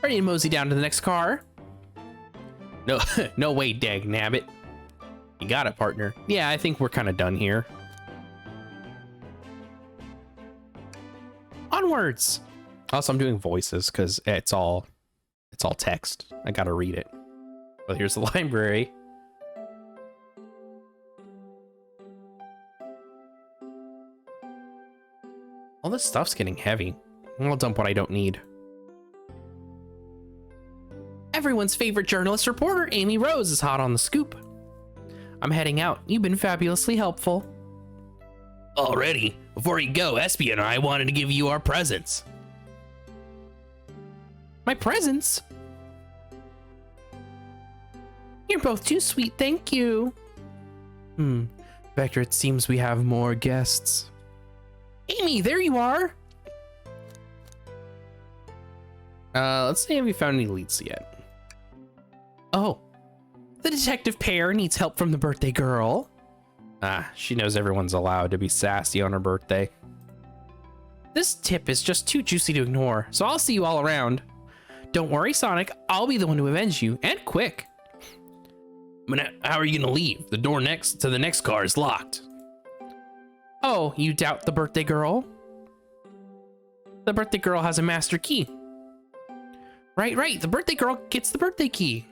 Ready to mosey down to the next car? No, no way, dag nabbit. You got it, partner. Yeah, I think we're kind of done here. Onwards. Also, I'm doing voices because it's all text. I gotta read it. Well, here's the library. All this stuff's getting heavy. I'll dump what I don't need. Everyone's favorite journalist reporter, Amy Rose, is hot on the scoop. I'm heading out. You've been fabulously helpful. Already? Before you go, Espy and I wanted to give you our presents. My presents? You're both too sweet, thank you. Vector, it seems we have more guests. Amy, there you are. Let's see if we found any leads yet. Oh, the detective pair needs help from the birthday girl. She knows everyone's allowed to be sassy on her birthday. This tip is just too juicy to ignore, so I'll see you all around. Don't worry, Sonic, I'll be the one to avenge you, and quick. But how are you gonna leave? The door next to the next car is locked. Oh, you doubt the birthday girl? The birthday girl has a master key. Right, the birthday girl gets the birthday key.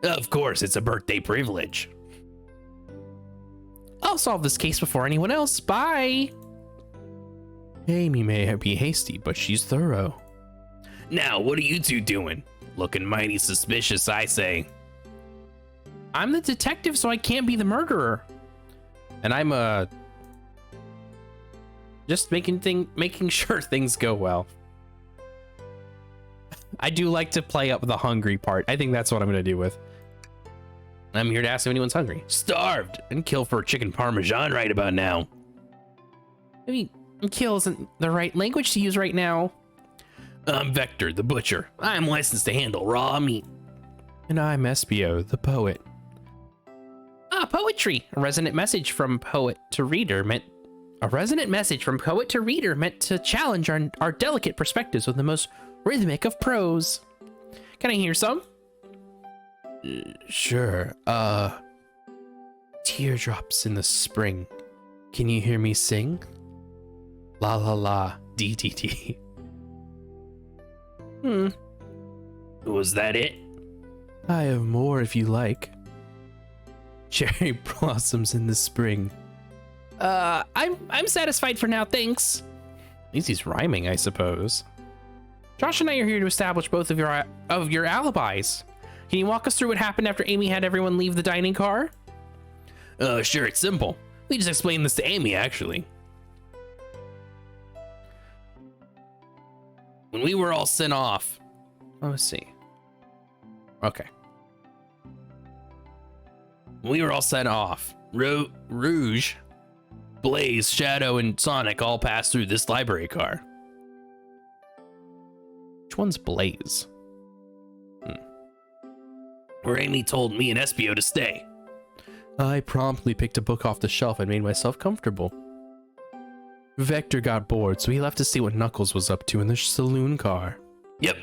Of course, it's a birthday privilege. I'll solve this case before anyone else. Bye. Amy may be hasty, but she's thorough. Now, what are you two doing? Looking mighty suspicious, I say. I'm the detective, so I can't be the murderer. And I'm just making sure things go well. I do like to play up the hungry part. I think that's what I'm gonna do with. I'm here to ask if anyone's hungry. Starved and kill for chicken parmesan right about now. I mean, kill isn't the right language to use right now. I'm Vector, the butcher. I'm licensed to handle raw meat. And I'm Espio, the poet. Poetry. A resonant message from poet to reader meant to challenge our delicate perspectives with the most rhythmic of prose. Can I hear some? Sure. Teardrops in the spring. Can you hear me sing? La la la, dee dee dee. Was that it? I have more if you like. Cherry blossoms in the spring. I'm satisfied for now, thanks. At least he's rhyming, I suppose. Josh and I are here to establish both of your alibis. Can you walk us through what happened after Amy had everyone leave the dining car? Sure, it's simple. We just explained this to Amy, actually. When we were all sent off. Let's see. Okay. When we were all sent off, Rouge, Blaze, Shadow, and Sonic all passed through this library car. Which one's Blaze? Where Amy told me and Espio to stay. I promptly picked a book off the shelf and made myself comfortable. Vector got bored, so he left to see what Knuckles was up to in the saloon car. Yep.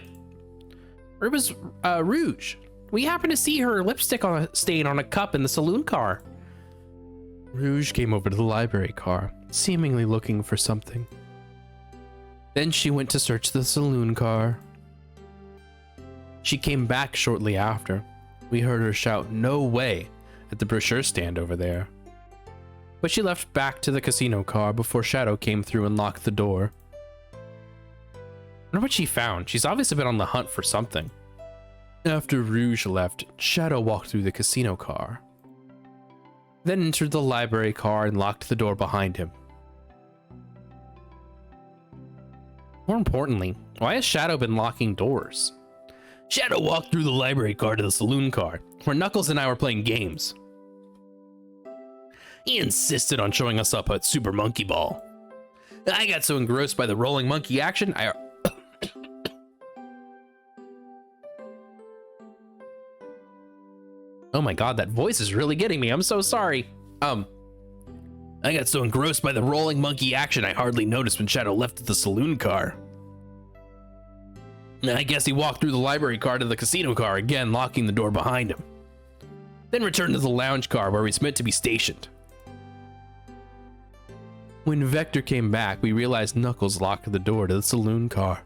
Where was Rouge? We happened to see her lipstick stain on a cup in the saloon car. Rouge came over to the library car, seemingly looking for something. Then she went to search the saloon car. She came back shortly after. We heard her shout, "No way," at the brochure stand over there. But she left back to the casino car before Shadow came through and locked the door. I wonder what she found. She's obviously been on the hunt for something. After Rouge left, Shadow walked through the casino car, then entered the library car and locked the door behind him. More importantly, why has Shadow been locking doors? Shadow walked through the library car to the saloon car, where Knuckles and I were playing games. He insisted on showing us up at Super Monkey Ball. I got so engrossed by the rolling monkey action, Oh my god, that voice is really getting me. I'm so sorry. I got so engrossed by the rolling monkey action I hardly noticed when Shadow left the saloon car. I guess he walked through the library car to the casino car again, locking the door behind him. Then returned to the lounge car where he's meant to be stationed. When Vector came back, we realized Knuckles locked the door to the saloon car.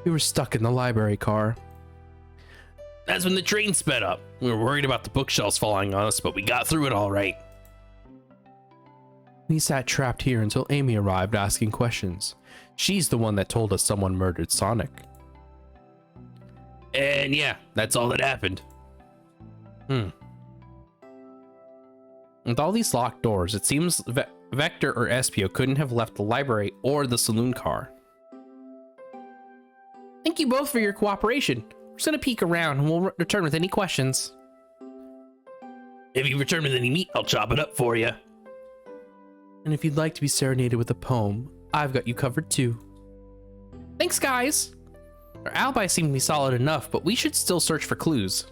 We were stuck in the library car. That's when the train sped up. We were worried about the bookshelves falling on us, but we got through it all right. We sat trapped here until Amy arrived asking questions. She's the one that told us someone murdered Sonic. And yeah, that's all that happened. With all these locked doors, it seems Vector or Espio couldn't have left the library or the saloon car. Thank you both for your cooperation. We're just gonna peek around and we'll return with any questions. If you return with any meat, I'll chop it up for you. And if you'd like to be serenaded with a poem, I've got you covered too. Thanks, guys. Our alibis seem to be solid enough, but we should still search for clues.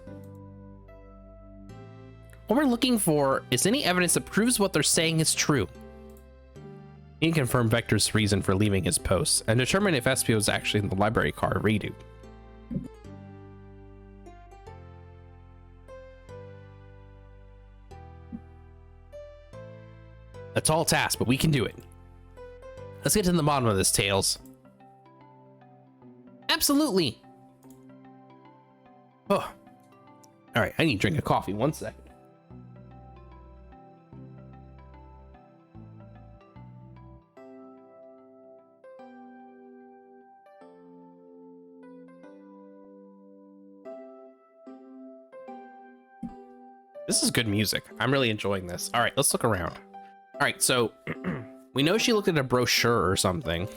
What we're looking for is any evidence that proves what they're saying is true. We can confirm Vector's reason for leaving his post and determine if Espio is actually in the library car redo. A tall task, but we can do it. Let's get to the bottom of this, Tails. Absolutely. Oh. All right, I need to drink a coffee. 1 second. This is good music. I'm really enjoying this. All right, let's look around. All right, so we know she looked at a brochure or something.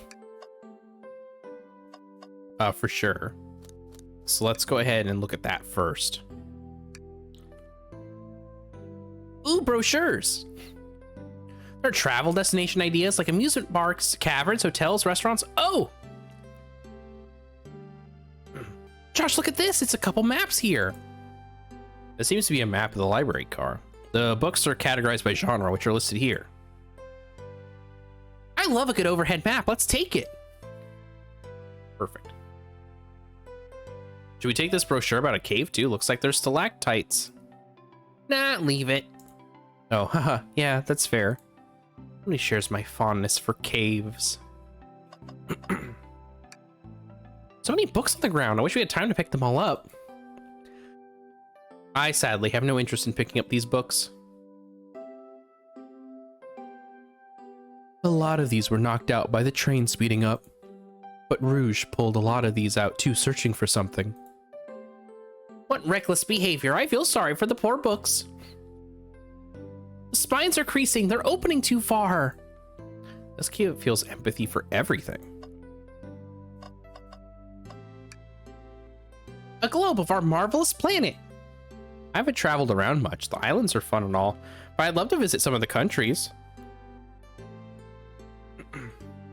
For sure. So let's go ahead and look at that first. Ooh, brochures. There are travel destination ideas like amusement parks, caverns, hotels, restaurants. Oh! Josh, look at this. It's a couple maps here. This seems to be a map of the library car. The books are categorized by genre, which are listed here. I love a good overhead map. Let's take it. Perfect. Should we take this brochure about a cave too? Looks like there's stalactites. Nah, leave it. Oh, haha. Yeah, that's fair. Nobody shares my fondness for caves. So many books on the ground. I wish we had time to pick them all up. I sadly have no interest in picking up these books. A lot of these were knocked out by the train speeding up, but Rouge pulled a lot of these out too, searching for something. What reckless behavior. I feel sorry for the poor books. The spines are creasing. They're opening too far. This kid feels empathy for everything. A globe of our marvelous planet. I haven't traveled around much. The islands are fun and all, but I'd love to visit some of the countries.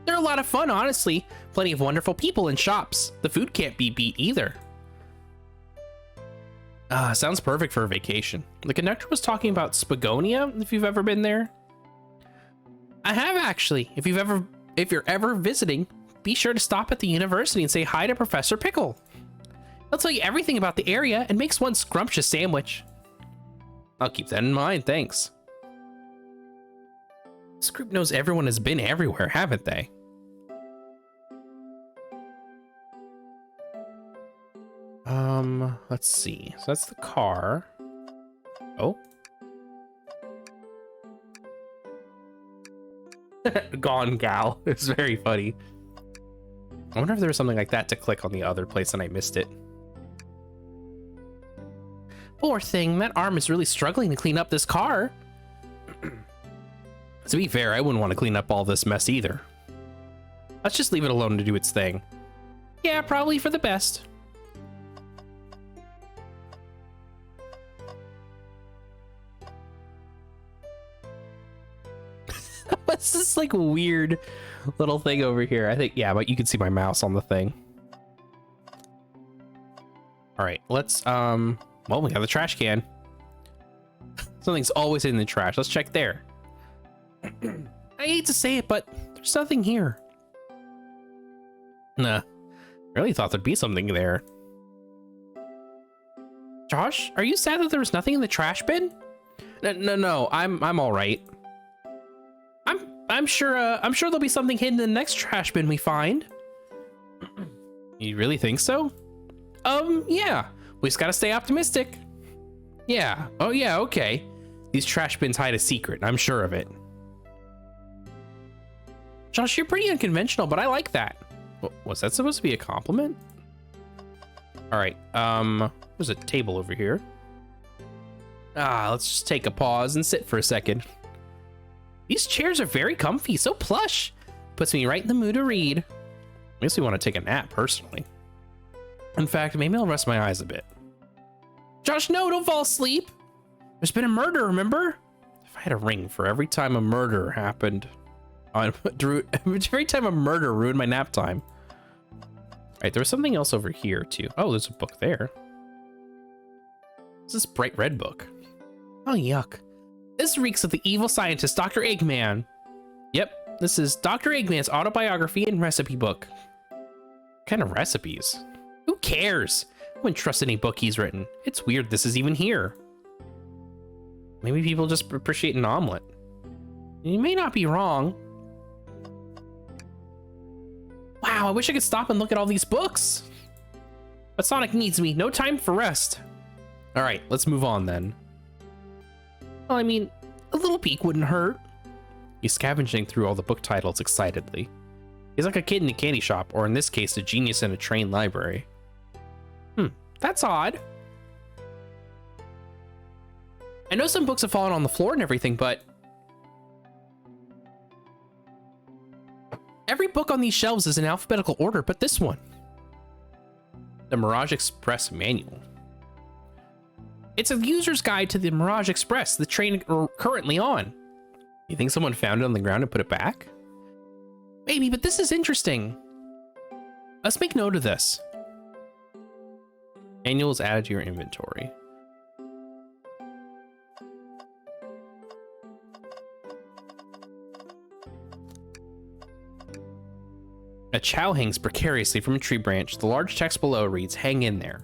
They're a lot of fun, honestly. Plenty of wonderful people and shops. The food can't be beat either. Sounds perfect for a vacation. The conductor was talking about Spagonia, if you've ever been there. I have actually. If you're ever visiting, be sure to stop at the university and say hi to Professor Pickle. He'll tell you everything about the area and makes one scrumptious sandwich. I'll keep that in mind, thanks. This group knows everyone has been everywhere, haven't they? Let's see. So that's the car. Oh. Gone gal. It's very funny. I wonder if there was something like that to click on the other place and I missed it. Poor thing, that arm is really struggling to clean up this car. To be fair, I wouldn't want to clean up all this mess either. Let's just leave it alone to do its thing. Yeah, probably for the best. What's this like weird little thing over here? I think, yeah, but you can see my mouse on the thing. All right, let's, well, we have the trash can. Something's always in the trash. Let's check there. I hate to say it, but there's nothing here. Nah, Really thought there'd be something there. Josh, are you sad that there was nothing in the trash bin? No, I'm all right. I'm sure there'll be something hidden in the next trash bin we find. You really think so? Yeah. We just gotta stay optimistic. Yeah. Oh yeah, okay. These trash bins hide a secret, I'm sure of it. Josh, you're pretty unconventional, but I like that. Was that supposed to be a compliment? All right, there's a table over here. Let's just take a pause and sit for a second. These chairs are very comfy, so plush. Puts me right in the mood to read. Makes me want to take a nap, personally. In fact, maybe I'll rest my eyes a bit. Josh, no, don't fall asleep. There's been a murder, remember? If I had a ring for every time a murder happened, every time a murder ruined my nap time. All right, there was something else over here too. Oh, there's a book there. What's this bright red book? Oh, yuck. This reeks of the evil scientist, Dr. Eggman. Yep, this is Dr. Eggman's autobiography and recipe book. What kind of recipes? Who cares? I wouldn't trust any book he's written. It's weird this is even here. Maybe people just appreciate an omelet. You may not be wrong. Wow, I wish I could stop and look at all these books. But Sonic needs me. No time for rest. All right, let's move on then. Well, I mean, a little peek wouldn't hurt. He's scavenging through all the book titles excitedly. He's like a kid in a candy shop, or in this case, a genius in a trained library. That's odd. I know some books have fallen on the floor and everything, but every book on these shelves is in alphabetical order, but this one. The Mirage Express Manual. It's a user's guide to the Mirage Express, the train we're currently on. You think someone found it on the ground and put it back? Maybe, but this is interesting. Let's make note of this. Manual is added to your inventory. A chow hangs precariously from a tree branch. The large text below reads, "Hang in there."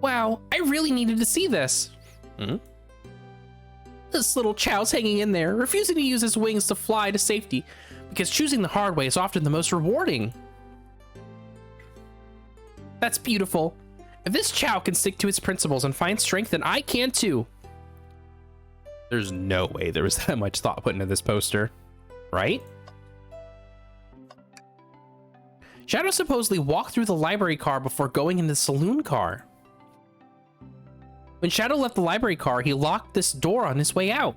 Wow, I really needed to see this. This little chow's hanging in there, refusing to use his wings to fly to safety, because choosing the hard way is often the most rewarding. That's beautiful. If this chow can stick to its principles and find strength, then I can too. There's no way there was that much thought put into this poster, right? Shadow supposedly walked through the library car before going into the saloon car. When Shadow left the library car, he locked this door on his way out.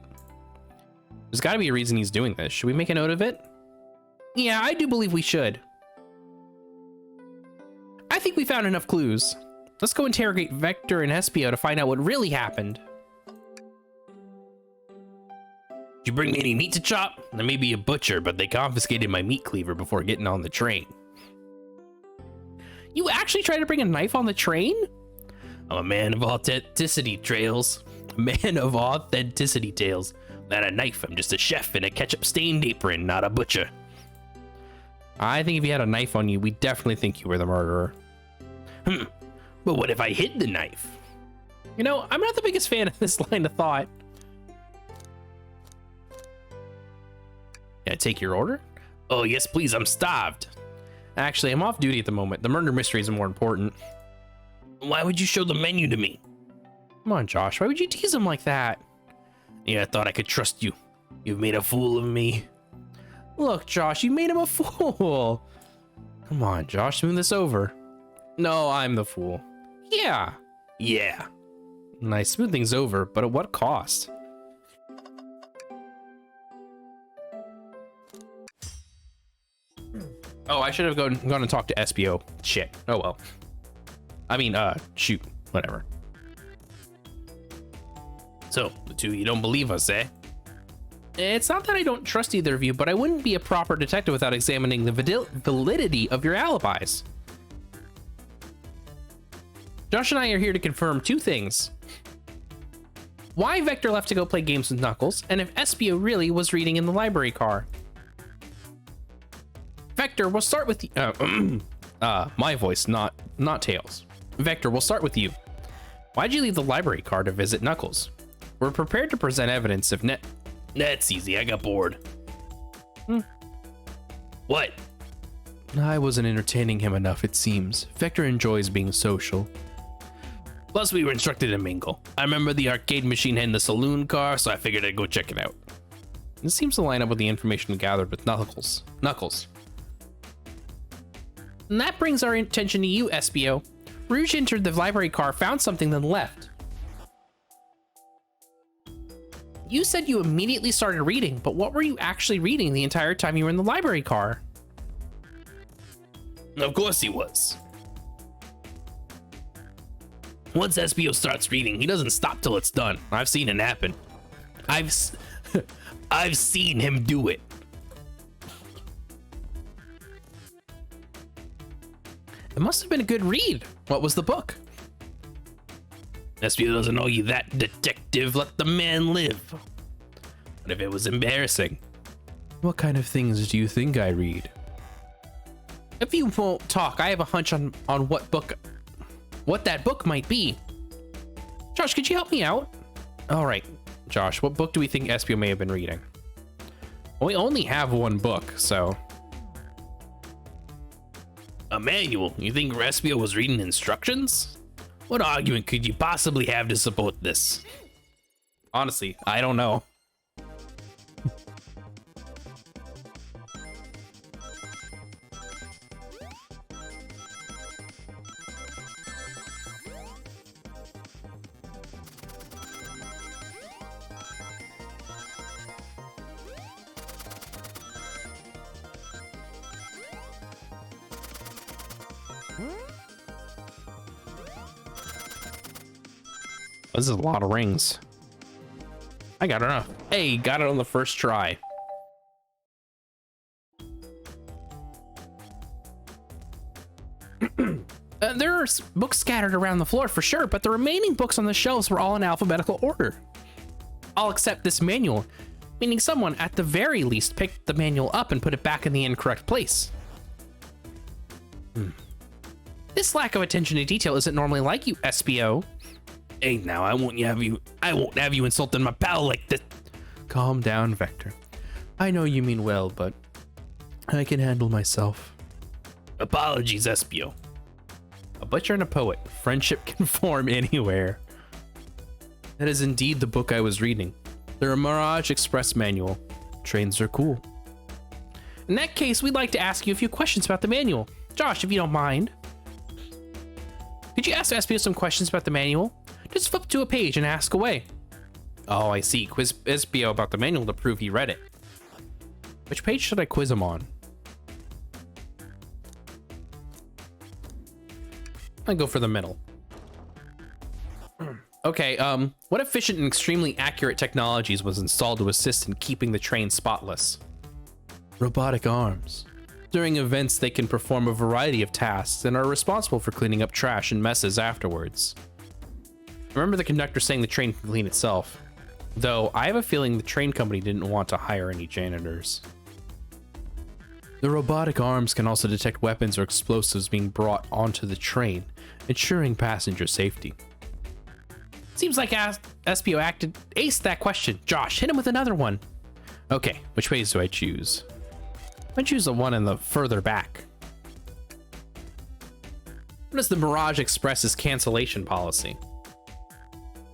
There's got to be a reason he's doing this. Should we make a note of it? Yeah, I do believe we should. I think we found enough clues. Let's go interrogate Vector and Espio to find out what really happened. Did you bring me any meat to chop? I may be a butcher, but they confiscated my meat cleaver before getting on the train. You actually tried to bring a knife on the train? I'm a man of authenticity tales. A man of authenticity tales. Not a knife, I'm just a chef in a ketchup-stained apron, not a butcher. I think if you had a knife on you, we definitely think you were the murderer. But what if I hid the knife? You know, I'm not the biggest fan of this line of thought. Can I take your order? Oh, yes, please, I'm starved. Actually, I'm off duty at the moment. The murder mystery is more important. Why would you show the menu to me? Come on, Josh, why would you tease him like that? Yeah, I thought I could trust you. You've made a fool of me. Look, Josh, you made him a fool. Come on, Josh, smooth this over. No, I'm the fool. Yeah. Nice, smooth things over, but at what cost? Oh, I should have gone and talked to Espio. Shit. Oh well. I mean, shoot. Whatever. So, the two, you don't believe us, eh? It's not that I don't trust either of you, but I wouldn't be a proper detective without examining the validity of your alibis. Josh and I are here to confirm two things. Why Vector left to go play games with Knuckles, and if Espio really was reading in the library car. Vector, we'll start with you. My voice, not Tails. Vector, we'll start with you. Why'd you leave the library car to visit Knuckles? We're prepared to present evidence if That's easy, I got bored. What? I wasn't entertaining him enough, it seems. Vector enjoys being social. Plus, we were instructed to mingle. I remember the arcade machine had the saloon car, so I figured I'd go check it out. This seems to line up with the information gathered with Knuckles. And that brings our attention to you, Espio. Rouge entered the library car, found something, then left. You said you immediately started reading, but what were you actually reading the entire time you were in the library car? Of course he was. Once Espio starts reading, he doesn't stop till it's done. I've seen it happen. I've seen him do it. It must have been a good read. What was the book? Espio doesn't know you that, detective. Let the man live. What if it was embarrassing? What kind of things do you think I read? If you won't talk, I have a hunch on what that book might be. Josh, could you help me out? All right, Josh, what book do we think Espio may have been reading? Well, we only have one book, so. A manual? You think Espio was reading instructions? What argument could you possibly have to support this? Honestly, I don't know. This is a lot of rings. I got enough. Hey, got it on the first try. There are books scattered around the floor for sure, but the remaining books on the shelves were all in alphabetical order. All except this manual, meaning someone at the very least picked the manual up and put it back in the incorrect place. This lack of attention to detail isn't normally like you, Espio. Hey, now I won't have you insulting my pal like this. Calm down, Vector. I know you mean well, but I can handle myself. Apologies, Espio. A butcher and a poet. Friendship can form anywhere. That is indeed the book I was reading. The Mirage Express manual. Trains are cool. In that case, we'd like to ask you a few questions about the manual. Josh, if you don't mind. Could you ask Espio some questions about the manual? Just flip to a page and ask away. Oh, I see. Quiz Espio about the manual to prove he read it. Which page should I quiz him on? I go for the middle. Okay, what efficient and extremely accurate technologies was installed to assist in keeping the train spotless? Robotic arms. During events, they can perform a variety of tasks and are responsible for cleaning up trash and messes afterwards. I remember the conductor saying the train can clean itself, though I have a feeling the train company didn't want to hire any janitors. The robotic arms can also detect weapons or explosives being brought onto the train, ensuring passenger safety. Seems like Espio aced that question. Josh, hit him with another one. Okay, which page do I choose? I choose the one in the further back. What is the Mirage Express's cancellation policy?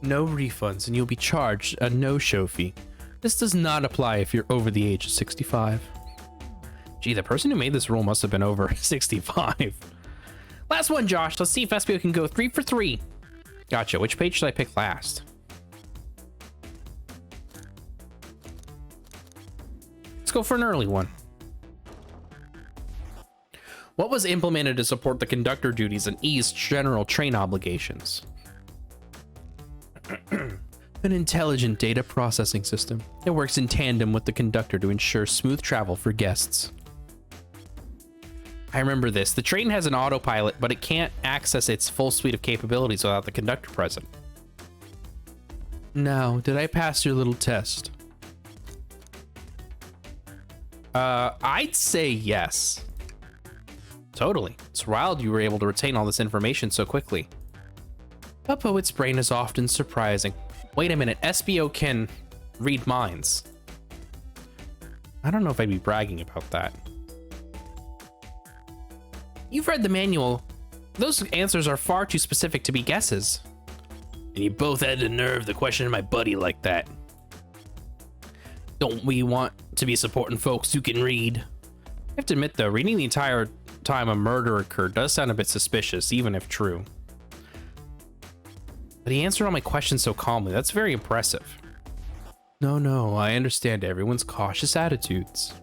No refunds and you'll be charged a no-show fee. This does not apply if you're over the age of 65. Gee, the person who made this rule must have been over 65. Last one, Josh. Let's see if Espio can go 3 for 3. Gotcha. Which page should I pick last? Let's go for an early one. What was implemented to support the conductor duties and ease general train obligations? An intelligent data processing system. It works in tandem with the conductor to ensure smooth travel for guests. I remember this. The train has an autopilot, but it can't access its full suite of capabilities without the conductor present. Now, did I pass your little test? I'd say yes. Totally. It's wild you were able to retain all this information so quickly. A poet's brain is often surprising. Wait a minute, SBO can read minds. I don't know if I'd be bragging about that. You've read the manual. Those answers are far too specific to be guesses. And you both had the nerve to question my buddy like that. Don't we want to be supporting folks who can read? I have to admit though, reading the entire time a murder occurred does sound a bit suspicious, even if true. But he answered all my questions so calmly. That's very impressive. No, I understand everyone's cautious attitudes.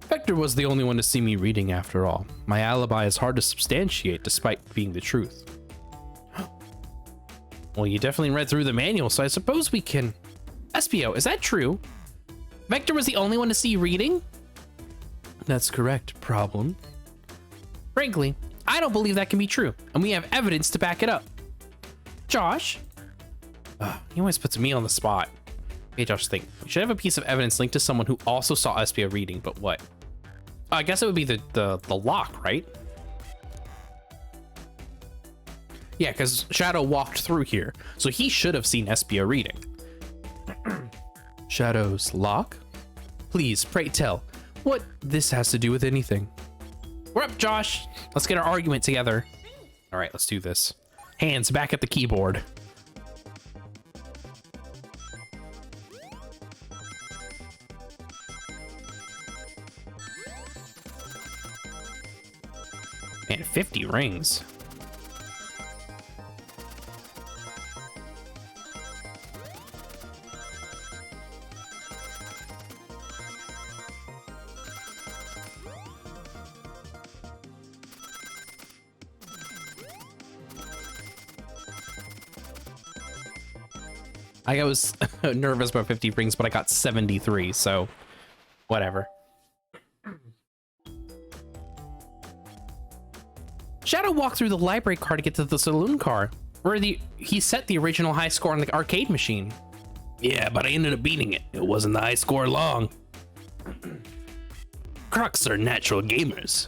Vector was the only one to see me reading after all. My alibi is hard to substantiate despite being the truth. Well, you definitely read through the manual, so I suppose we can... SBO, is that true? Vector was the only one to see you reading? That's correct. Problem? Frankly, I don't believe that can be true, and we have evidence to back it up. Josh? He always puts me on the spot. Okay, Josh, think. We should have a piece of evidence linked to someone who also saw SBO reading, but what? I guess it would be the lock, right? Yeah, because Shadow walked through here, so he should have seen SBO reading. Shadow's lock? Please, pray tell, what this has to do with anything. We're up, Josh. Let's get our argument together. All right, let's do this. Hands back at the keyboard. Man, 50 rings. I was nervous about 50 rings, but I got 73, so whatever. Shadow walked through the library car to get to the saloon car, where he set the original high score on the arcade machine. Yeah, but I ended up beating it. It wasn't the high score long. Crux are natural gamers.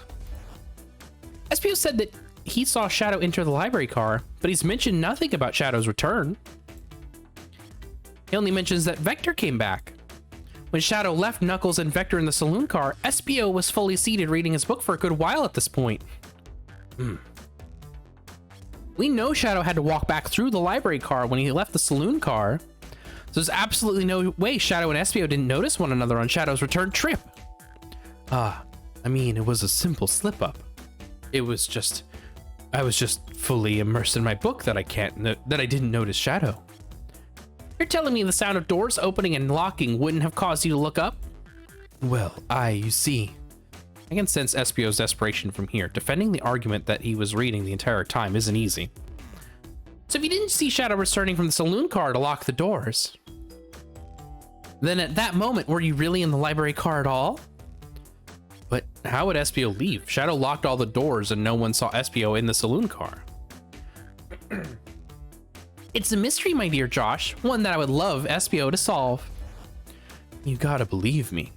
SPO said that he saw Shadow enter the library car, but he's mentioned nothing about Shadow's return. He only mentions that Vector came back. When Shadow left Knuckles and Vector in the saloon car, SPO was fully seated reading his book for a good while at this point. We know Shadow had to walk back through the library car when he left the saloon car. So there's absolutely no way Shadow and SPO didn't notice one another on Shadow's return trip. I mean, it was a simple slip-up. I was just fully immersed in my book that I didn't notice Shadow. You're telling me the sound of doors opening and locking wouldn't have caused you to look up? Well, you see. I can sense SPO's desperation from here. Defending the argument that he was reading the entire time isn't easy. So if you didn't see Shadow returning from the saloon car to lock the doors, then at that moment, were you really in the library car at all? But how would SPO leave? Shadow locked all the doors and no one saw SPO in the saloon car. It's a mystery, my dear Josh, one that I would love SPO to solve. You gotta believe me.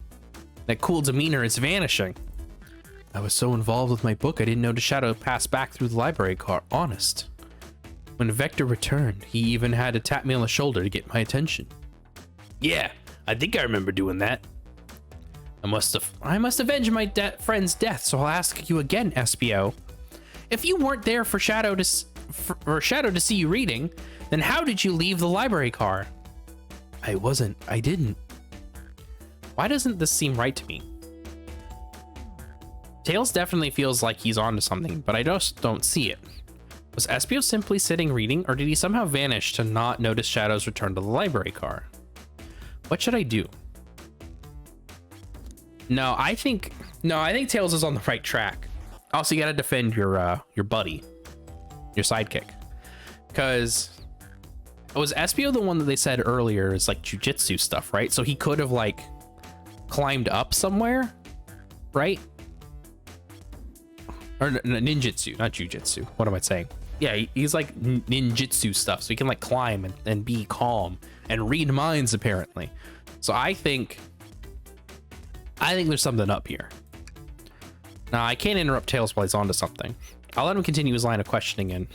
That cool demeanor is vanishing. I was so involved with my book, I didn't notice Shadow pass back through the library car, honest. When Vector returned, he even had to tap me on the shoulder to get my attention. Yeah, I think I remember doing that. I must avenge my friend's death, so I'll ask you again, SPO. If you weren't there for Shadow to see you reading, then how did you leave the library car? I didn't. Why doesn't this seem right to me? Tails definitely feels like he's onto something, but I just don't see it. Was SPO simply sitting reading, or did he somehow vanish to not notice Shadow's return to the library car? What should I do? No, I think Tails is on the right track. Also, you gotta defend your buddy, your sidekick, because was SPO the one that they said earlier is like jujitsu stuff, right? So he could have like climbed up somewhere, right? Or ninjutsu, not jujitsu. What am I saying? Yeah, he's like ninjutsu stuff, so he can like climb and be calm and read minds apparently. So I think there's something up here. Nah, I can't interrupt Tails while he's onto something. I'll let him continue his line of questioning in.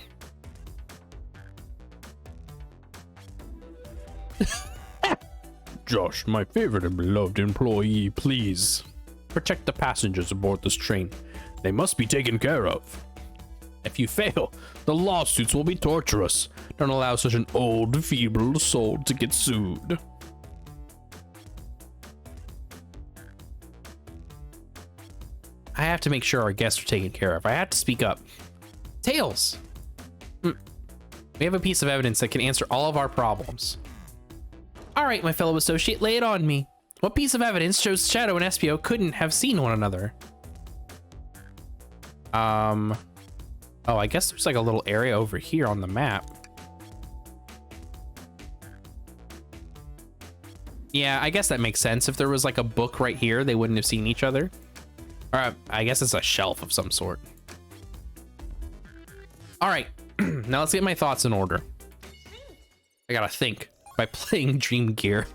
Josh, my favorite and beloved employee, please protect the passengers aboard this train. They must be taken care of. If you fail, the lawsuits will be torturous. Don't allow such an old, feeble soul to get sued. I have to make sure our guests are taken care of. I have to speak up. Tails! We have a piece of evidence that can answer all of our problems. All right, my fellow associate, lay it on me. What piece of evidence shows Shadow and Espio couldn't have seen one another? Oh, I guess there's like a little area over here on the map. Yeah, I guess that makes sense. If there was like a book right here, they wouldn't have seen each other. Or I guess it's a shelf of some sort. All right, now let's get my thoughts in order. I gotta think by playing Dream Gear.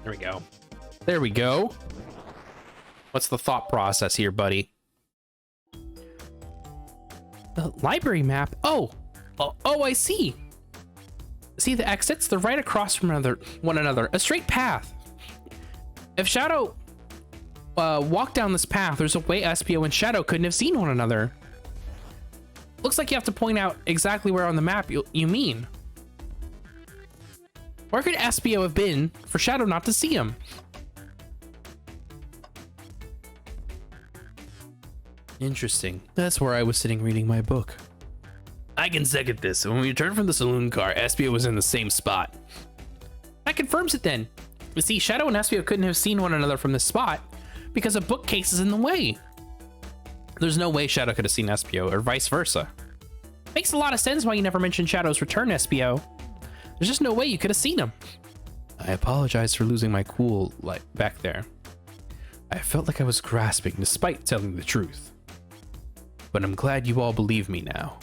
There we go. There we go. What's the thought process here, buddy? The library map. Oh, I see. See the exits? They're right across from one another. A straight path. If Shadow walked down this path, there's a way Espio and Shadow couldn't have seen one another. Looks like you have to point out exactly where on the map you mean. Where could Espio have been for Shadow not to see him? Interesting. That's where I was sitting reading my book. I can second this. When we returned from the saloon car, Espio was in the same spot. That confirms it then. You see, Shadow and Espio couldn't have seen one another from this spot because a bookcase is in the way. There's no way Shadow could have seen Espio or vice versa. Makes a lot of sense why you never mentioned Shadow's return, Espio. There's just no way you could have seen him. I apologize for losing my cool back there. I felt like I was grasping despite telling the truth. But I'm glad you all believe me now.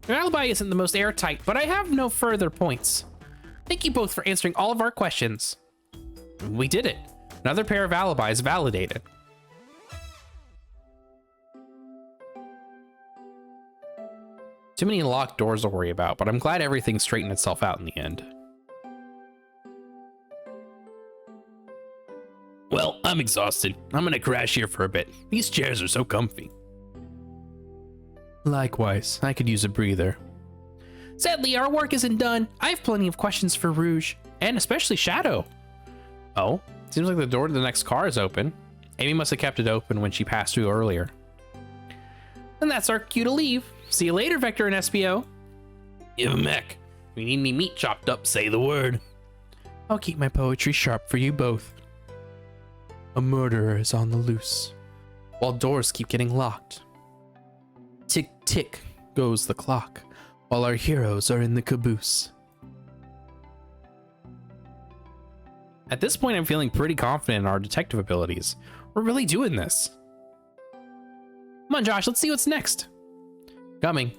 Your alibi isn't the most airtight, but I have no further points. Thank you both for answering all of our questions. We did it. Another pair of alibis validated. Too many locked doors to worry about, but I'm glad everything straightened itself out in the end. Well, I'm exhausted. I'm gonna crash here for a bit. These chairs are so comfy. Likewise, I could use a breather. Sadly, our work isn't done. I have plenty of questions for Rouge, and especially Shadow. Oh, seems like the door to the next car is open. Amy must have kept it open when she passed through earlier. And that's our cue to leave. See you later, Vector and Espio. Yo, Mech. If you need any meat chopped up, say the word. I'll keep my poetry sharp for you both. A murderer is on the loose, while doors keep getting locked. Tick, tick goes the clock, while our heroes are in the caboose. At this point, I'm feeling pretty confident in our detective abilities. We're really doing this. Come on, Josh, let's see what's next. Coming.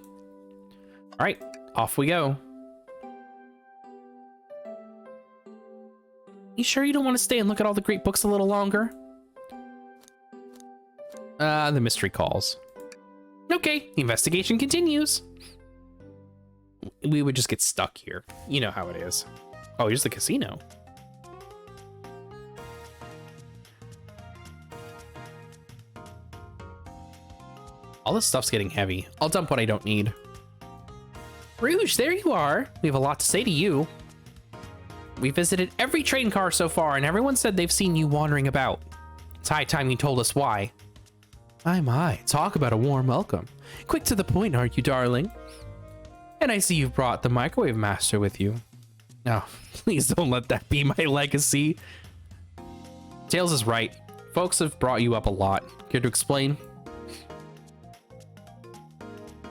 All right, off we go. You sure you don't want to stay and look at all the great books a little longer? The mystery calls. Okay, the investigation continues. We would just get stuck here. You know how it is. Oh, here's the casino. All this stuff's getting heavy. I'll dump what I don't need. Rouge, there you are. We have a lot to say to you. We visited every train car so far, and everyone said they've seen you wandering about. It's high time you told us why. My, talk about a warm welcome. Quick to the point, aren't you, darling? And I see you've brought the microwave master with you. Oh, please don't let that be my legacy. Tails is right. Folks have brought you up a lot. Care to explain?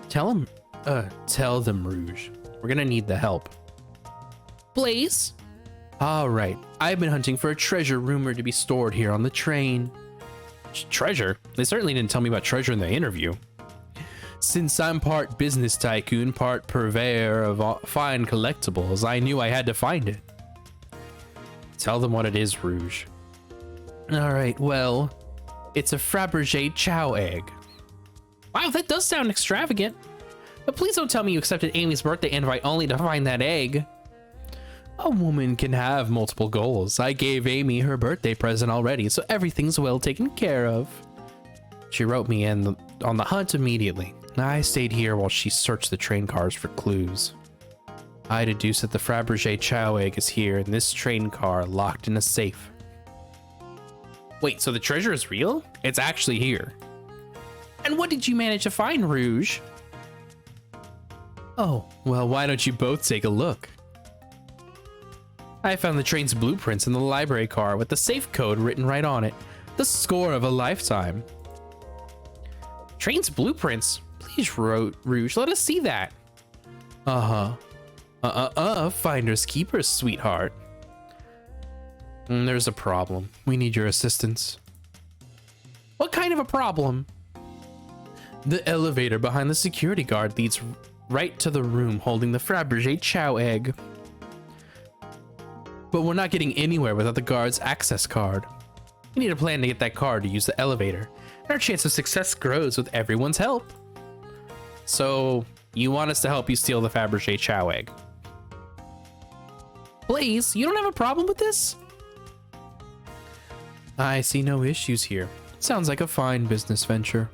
Tell them, Rouge. We're gonna need the help. Blaze? All right. I've been hunting for a treasure rumored to be stored here on the train. Treasure? They certainly didn't tell me about treasure in the interview. Since I'm part business tycoon, part purveyor of fine collectibles, I knew I had to find it. Tell them what it is, Rouge. All right, well, it's a Fabergé Chow egg. Wow, that does sound extravagant. But please don't tell me you accepted Amy's birthday invite only to find that egg. A woman can have multiple goals. I gave Amy her birthday present already, so everything's well taken care of. She wrote me in on the hunt immediately. I stayed here while she searched the train cars for clues. I deduce that the Fabergé Chow egg is here in this train car locked in a safe. Wait, so the treasure is real? It's actually here. And what did you manage to find, Rouge? Oh, well, why don't you both take a look? I found the train's blueprints in the library car with the safe code written right on it. The score of a lifetime. Train's blueprints? Please, Rouge, let us see that. Finders keepers, sweetheart. There's a problem. We need your assistance. What kind of a problem? The elevator behind the security guard leads right to the room holding the Fabergé Chow egg. But we're not getting anywhere without the guard's access card. We need a plan to get that card to use the elevator. And our chance of success grows with everyone's help. So, you want us to help you steal the Fabergé Chow egg? Blaze, you don't have a problem with this? I see no issues here. Sounds like a fine business venture.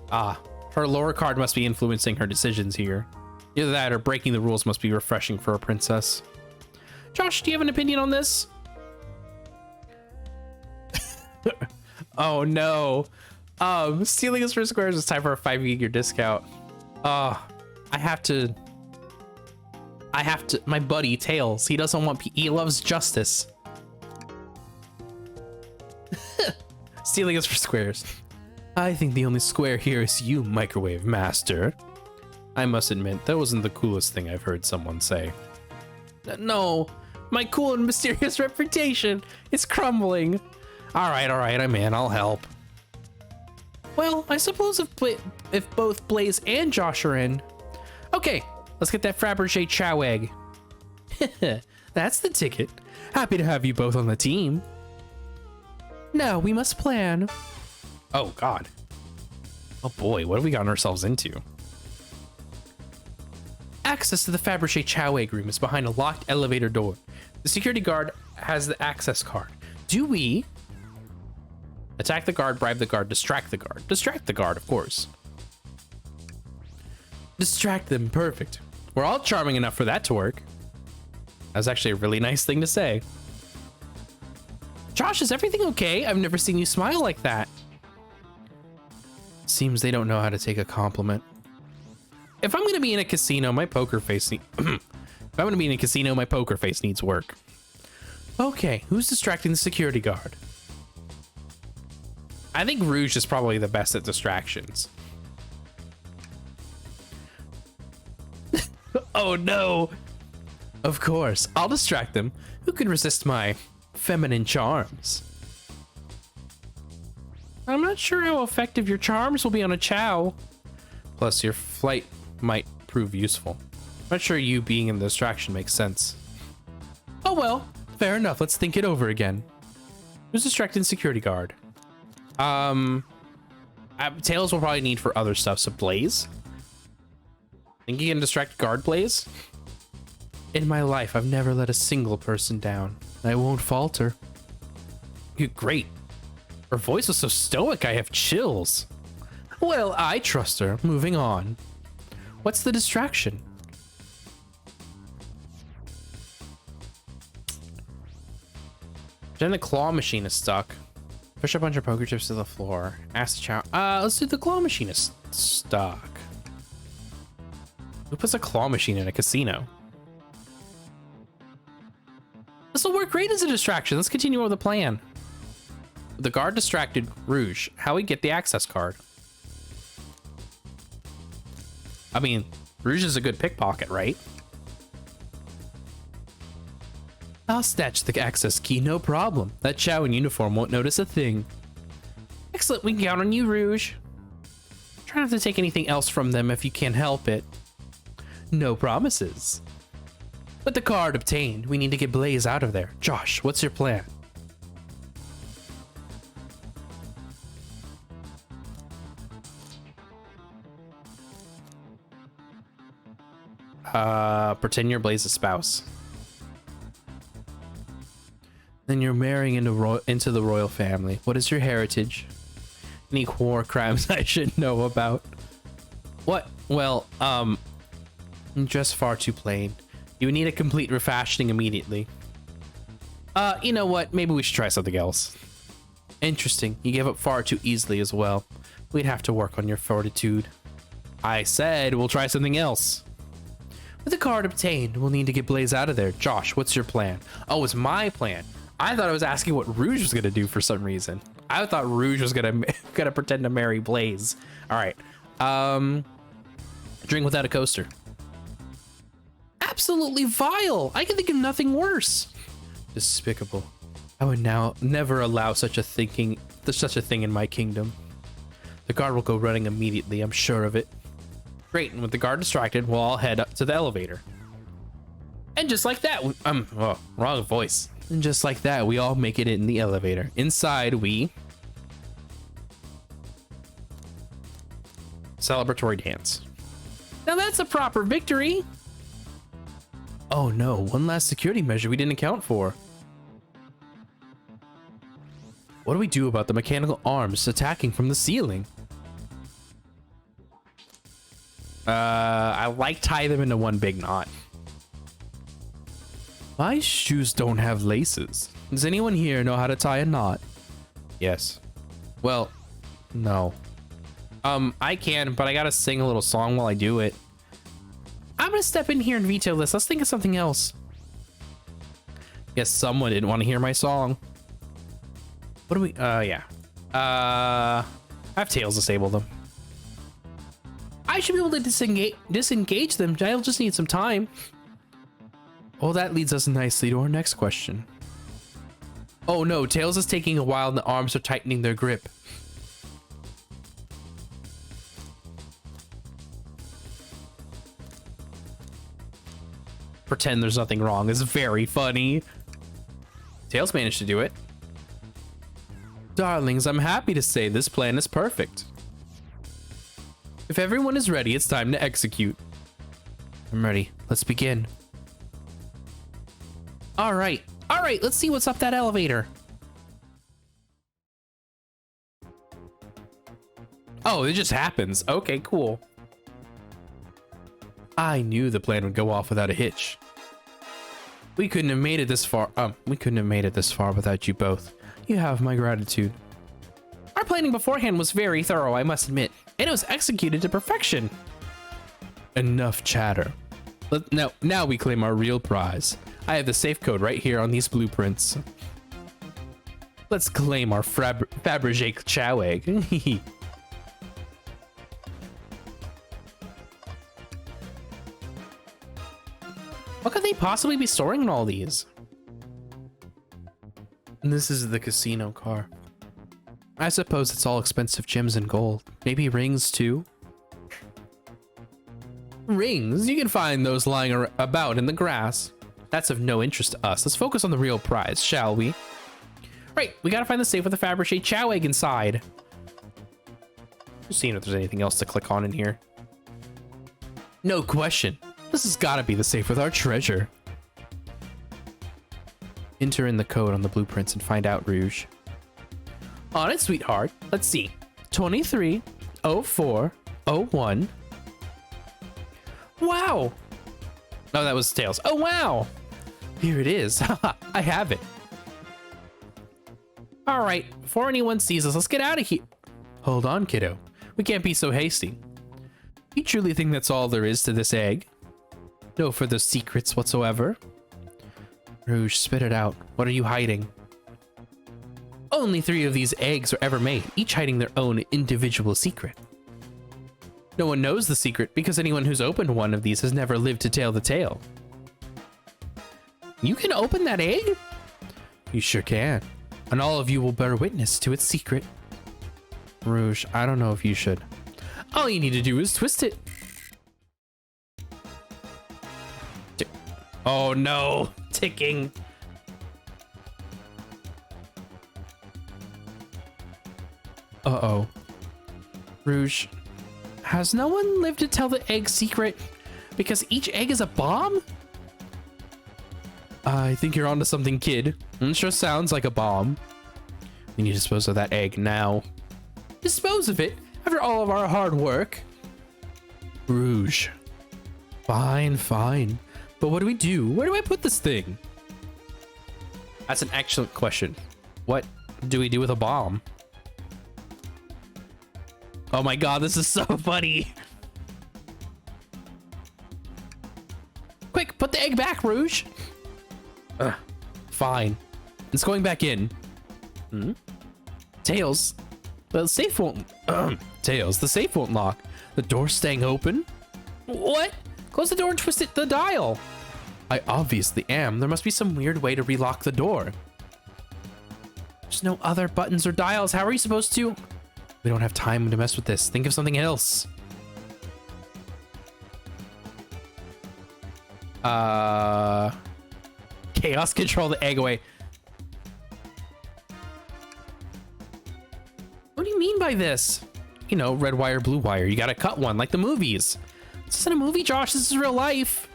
Ah, her lore card must be influencing her decisions here. Either that or breaking the rules must be refreshing for a princess. Josh, do you have an opinion on this? Oh no. Stealing us for squares is time for a 5-year discount. I have to, my buddy Tails, he doesn't want, he loves justice. Stealing us for squares. I think the only square here is you, Microwave Master. I must admit, that wasn't the coolest thing I've heard someone say. No, my cool and mysterious reputation is crumbling. All right, I'm in, I'll help. Well, I suppose if both Blaze and Josh are in. Okay, let's get that Fabergé Chow egg. That's the ticket. Happy to have you both on the team. Now we must plan. Oh God. Oh boy, what have we gotten ourselves into? Access to the Fabergé Chow egg room is behind a locked elevator door. The security guard has the access card. Do we attack the guard, bribe the guard, distract the guard? Distract the guard, of course. Distract them, perfect. We're all charming enough for that to work. That's actually a really nice thing to say. Josh, is everything okay? I've never seen you smile like that. Seems they don't know how to take a compliment. If I'm gonna be in a casino, my poker face needs work. Okay, who's distracting the security guard? I think Rouge is probably the best at distractions. Oh no! Of course, I'll distract them. Who can resist my feminine charms? I'm not sure how effective your charms will be on a Chow. Plus, your flight might prove useful. I'm not sure you being in the distraction makes sense. Oh well, fair enough. Let's think it over again. Who's distracting security guard? Tails will probably need for other stuff, so Blaze? Think you can distract guard, Blaze? In my life, I've never let a single person down. I won't falter. You're great. Her voice was so stoic, I have chills. Well, I trust her. Moving on. What's the distraction? Then the claw machine is stuck. Push a bunch of poker chips to the floor. Ask the Chow. Let's do the claw machine is stuck. Who puts a claw machine in a casino? This will work great as a distraction. Let's continue with the plan. the guard distracted Rouge. How we get the access card? I mean, Rouge is a good pickpocket, right? I'll snatch the access key, no problem. That Chow in uniform won't notice a thing. Excellent, we can count on you, Rouge. Try not to take anything else from them if you can't help it. No promises. With the card obtained, we need to get Blaze out of there. Josh, what's your plan? Pretend you're Blaze's spouse. Then you're marrying into the royal family. What is your heritage? Any war crimes I should know about? What? Well, just far too plain. You would need a complete refashioning immediately. You know what? Maybe we should try something else. Interesting. You gave up far too easily as well. We'd have to work on your fortitude. I said we'll try something else. With the card obtained, we'll need to get Blaze out of there. Josh, what's your plan? Oh, it's my plan. I thought I was asking what Rouge was gonna do for some reason. I thought Rouge was gonna pretend to marry Blaze. All right. Drink without a coaster. Absolutely vile. I can think of nothing worse. Despicable. I would now never allow such a thing in my kingdom. The guard will go running immediately. I'm sure of it. Great, and with the guard distracted, we'll all head up to the elevator. And just like that, wrong voice. And just like that, we all make it in the elevator. Inside, we... Celebratory dance. Now that's a proper victory! Oh no, one last security measure we didn't account for. What do we do about the mechanical arms attacking from the ceiling? I like tie them into one big knot. My shoes don't have laces. Does anyone here know how to tie a knot? Yes. Well, no. I can, but I gotta sing a little song while I do it. I'm gonna step in here and veto this. Let's think of something else. Guess someone didn't want to hear my song. What do we, yeah. I have Tails disable them. I should be able to disengage them. I'll just need some time. Well, that leads us nicely to our next question. Oh no, Tails is taking a while and the arms are tightening their grip. Pretend there's nothing wrong is very funny. Tails managed to do it. Darlings, I'm happy to say this plan is perfect. If everyone is ready, it's time to execute. I'm ready. Let's begin. All right, let's see what's up that elevator. Oh, it just happens. Okay, cool. I knew the plan would go off without a hitch. We couldn't have made it this far. We couldn't have made it this far without you both. You have my gratitude. Our planning beforehand was very thorough, I must admit, and it was executed to perfection. Enough chatter. Now we claim our real prize. I have the safe code right here on these blueprints. Let's claim our Fabergé Chow egg. What could they possibly be storing in all these? And this is the casino car. I suppose it's all expensive gems and gold. Maybe rings too? Rings? You can find those lying about in the grass. That's of no interest to us. Let's focus on the real prize, shall we? Right, we gotta find the safe with the Fabergé Chow egg inside. Just seeing if there's anything else to click on in here. No question. This has gotta be the safe with our treasure. Enter in the code on the blueprints and find out, Rouge. On it, sweetheart. Let's see. 230401. Wow. Oh, that was Tails. Oh, wow. Here it is. I have it. All right. Before anyone sees us, let's get out of here. Hold on, kiddo. We can't be so hasty. You truly think that's all there is to this egg? No further secrets whatsoever? Rouge, spit it out. What are you hiding? Only 3 of these eggs were ever made, each hiding their own individual secret. No one knows the secret because anyone who's opened one of these has never lived to tell the tale. You can open that egg? You sure can. And all of you will bear witness to its secret. Rouge, I don't know if you should. All you need to do is twist it. Oh no, ticking. Uh-oh. Rouge, has no one lived to tell the egg secret? Because each egg is a bomb? I think you're onto something, kid. It sure sounds like a bomb. We need to dispose of that egg now. Dispose of it after all of our hard work? Rouge. Fine, fine. But what do we do? Where do I put this thing? That's an excellent question. What do we do with a bomb? Oh my god, this is so funny. Quick, put the egg back, Rouge. Fine. It's going back in. Tails. The safe won't... Tails, the safe won't lock. The door's staying open? What? Close the door and twist the dial. I obviously am. There must be some weird way to relock the door. There's no other buttons or dials. How are you supposed to... We don't have time to mess with this. Think of something else. Chaos control the egg away. What do you mean by this? You know, red wire, blue wire. You gotta cut one like the movies. This isn't a movie, Josh. This is real life.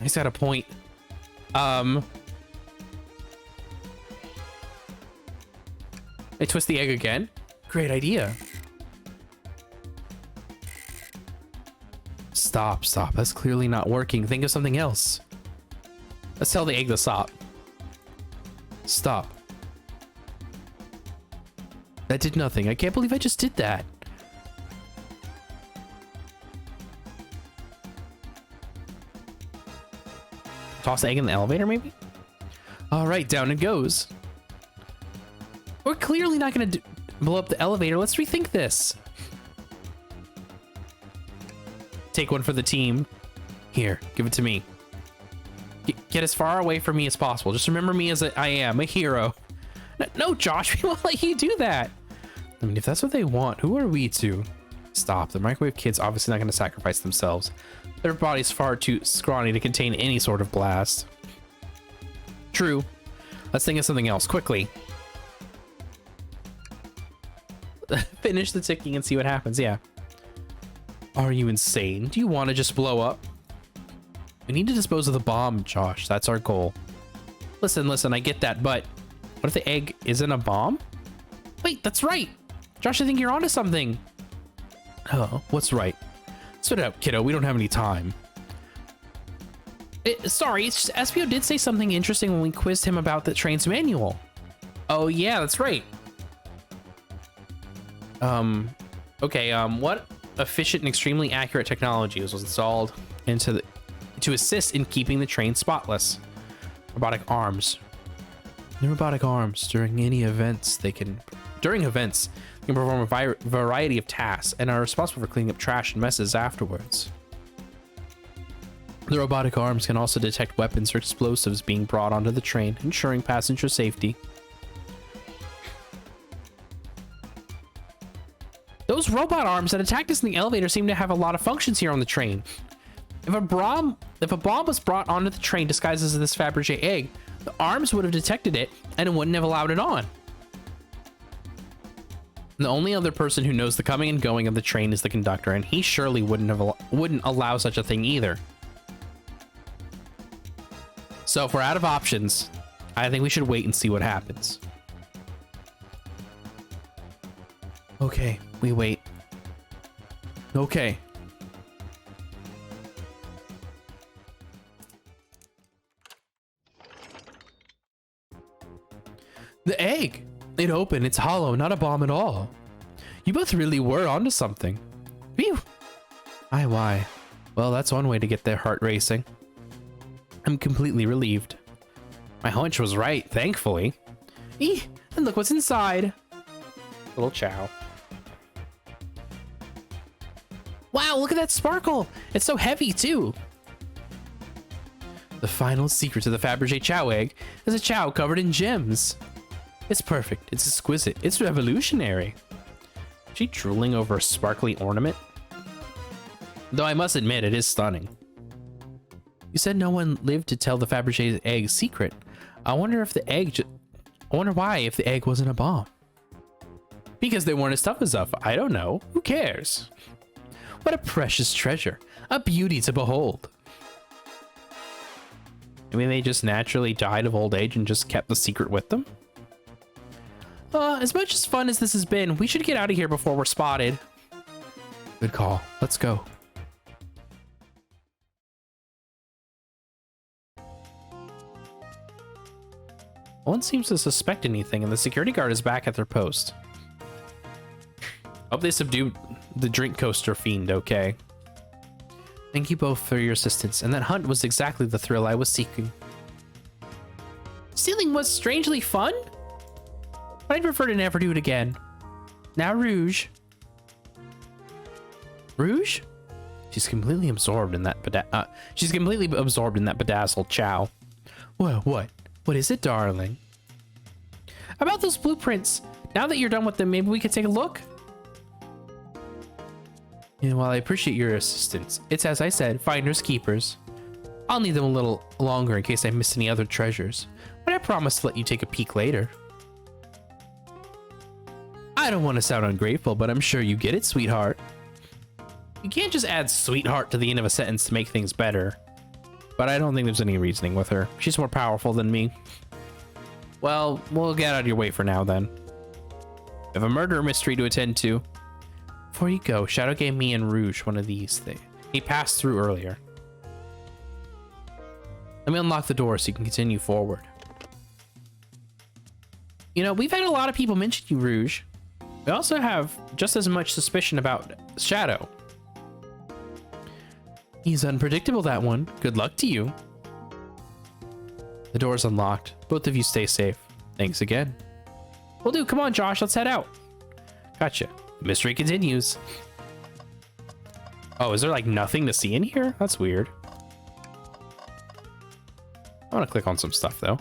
He's got a point. I twist the egg again. Great idea. Stop. That's clearly not working. Think of something else. Let's tell the egg to stop. Stop. That did nothing. I can't believe I just did that. Toss the egg in the elevator, maybe? All right, down it goes. We're clearly not going to blow up the elevator. Let's rethink this. Take one for the team. Here, give it to me. Get as far away from me as possible. Just remember me as I am, a hero. No, Josh, we won't let you do that. I mean, if that's what they want, who are we to stop? The microwave kid's obviously not going to sacrifice themselves. Their body's far too scrawny to contain any sort of blast. True. Let's think of something else, quickly. Finish the ticking and see what happens, yeah. Are you insane? Do you want to just blow up? We need to dispose of the bomb, Josh. That's our goal. Listen, I get that, but what if the egg isn't a bomb? Wait, that's right. Josh, I think you're onto something. Oh, what's right? Spit it out, kiddo. We don't have any time. Sorry, it's just SPO did say something interesting when we quizzed him about the train's manual. Oh, yeah, that's right. Okay, what efficient and extremely accurate technology was installed to assist in keeping the train spotless? Robotic arms. The robotic arms during events can perform a variety of tasks and are responsible for cleaning up trash and messes afterwards. The robotic arms can also detect weapons or explosives being brought onto the train, ensuring passenger safety. Those robot arms that attacked us in the elevator seem to have a lot of functions here on the train. If a bomb was brought onto the train disguised as this Fabergé egg, the arms would have detected it and it wouldn't have allowed it on. The only other person who knows the coming and going of the train is the conductor, and he surely wouldn't allow such a thing either. So if we're out of options, I think we should wait and see what happens. Okay, we wait. Okay. The egg! It opened, it's hollow, not a bomb at all. You both really were onto something. Phew! Why? Well, that's one way to get their heart racing. I'm completely relieved. My hunch was right, thankfully. And look what's inside. Little Chow. Wow, look at that sparkle. It's so heavy too. The final secret to the Fabergé Chow egg is a Chow covered in gems. It's perfect. It's exquisite. It's revolutionary. Is she drooling over a sparkly ornament? Though I must admit, it is stunning. You said no one lived to tell the Fabergé egg secret. I wonder if the egg I wonder why if the egg wasn't a bomb. Because they weren't as tough as us. I don't know. Who cares? What a precious treasure. A beauty to behold. I mean, they just naturally died of old age and just kept the secret with them? As much as fun as this has been, we should get out of here before we're spotted. Good call. Let's go. No one seems to suspect anything, and the security guard is back at their post. Hope they subdued the drink coaster fiend, okay? Thank you both for your assistance, and that hunt was exactly the thrill I was seeking. Stealing was strangely fun? I'd prefer to never do it again. Now, Rouge. Rouge? She's completely absorbed in that bedazzled Chow. Well, what? What is it, darling? About those blueprints. Now that you're done with them, maybe we could take a look? And while I appreciate your assistance, it's as I said, finders keepers. I'll need them a little longer in case I miss any other treasures, but I promise to let you take a peek later. I don't want to sound ungrateful, but I'm sure you get it, sweetheart. You can't just add sweetheart to the end of a sentence to make things better. But I don't think there's any reasoning with her. She's more powerful than me. Well, we'll get out of your way for now then. I have a murder mystery to attend to. Before you go, Shadow gave me and Rouge one of these things. He passed through earlier. Let me unlock the door so you can continue forward. You know, we've had a lot of people mention you, Rouge. We also have just as much suspicion about Shadow. He's unpredictable, that one. Good luck to you. The door's unlocked. Both of you stay safe. Thanks again. Will do. Come on, Josh. Let's head out. Gotcha. The mystery continues. Oh, is there like nothing to see in here? That's weird. I want to click on some stuff though.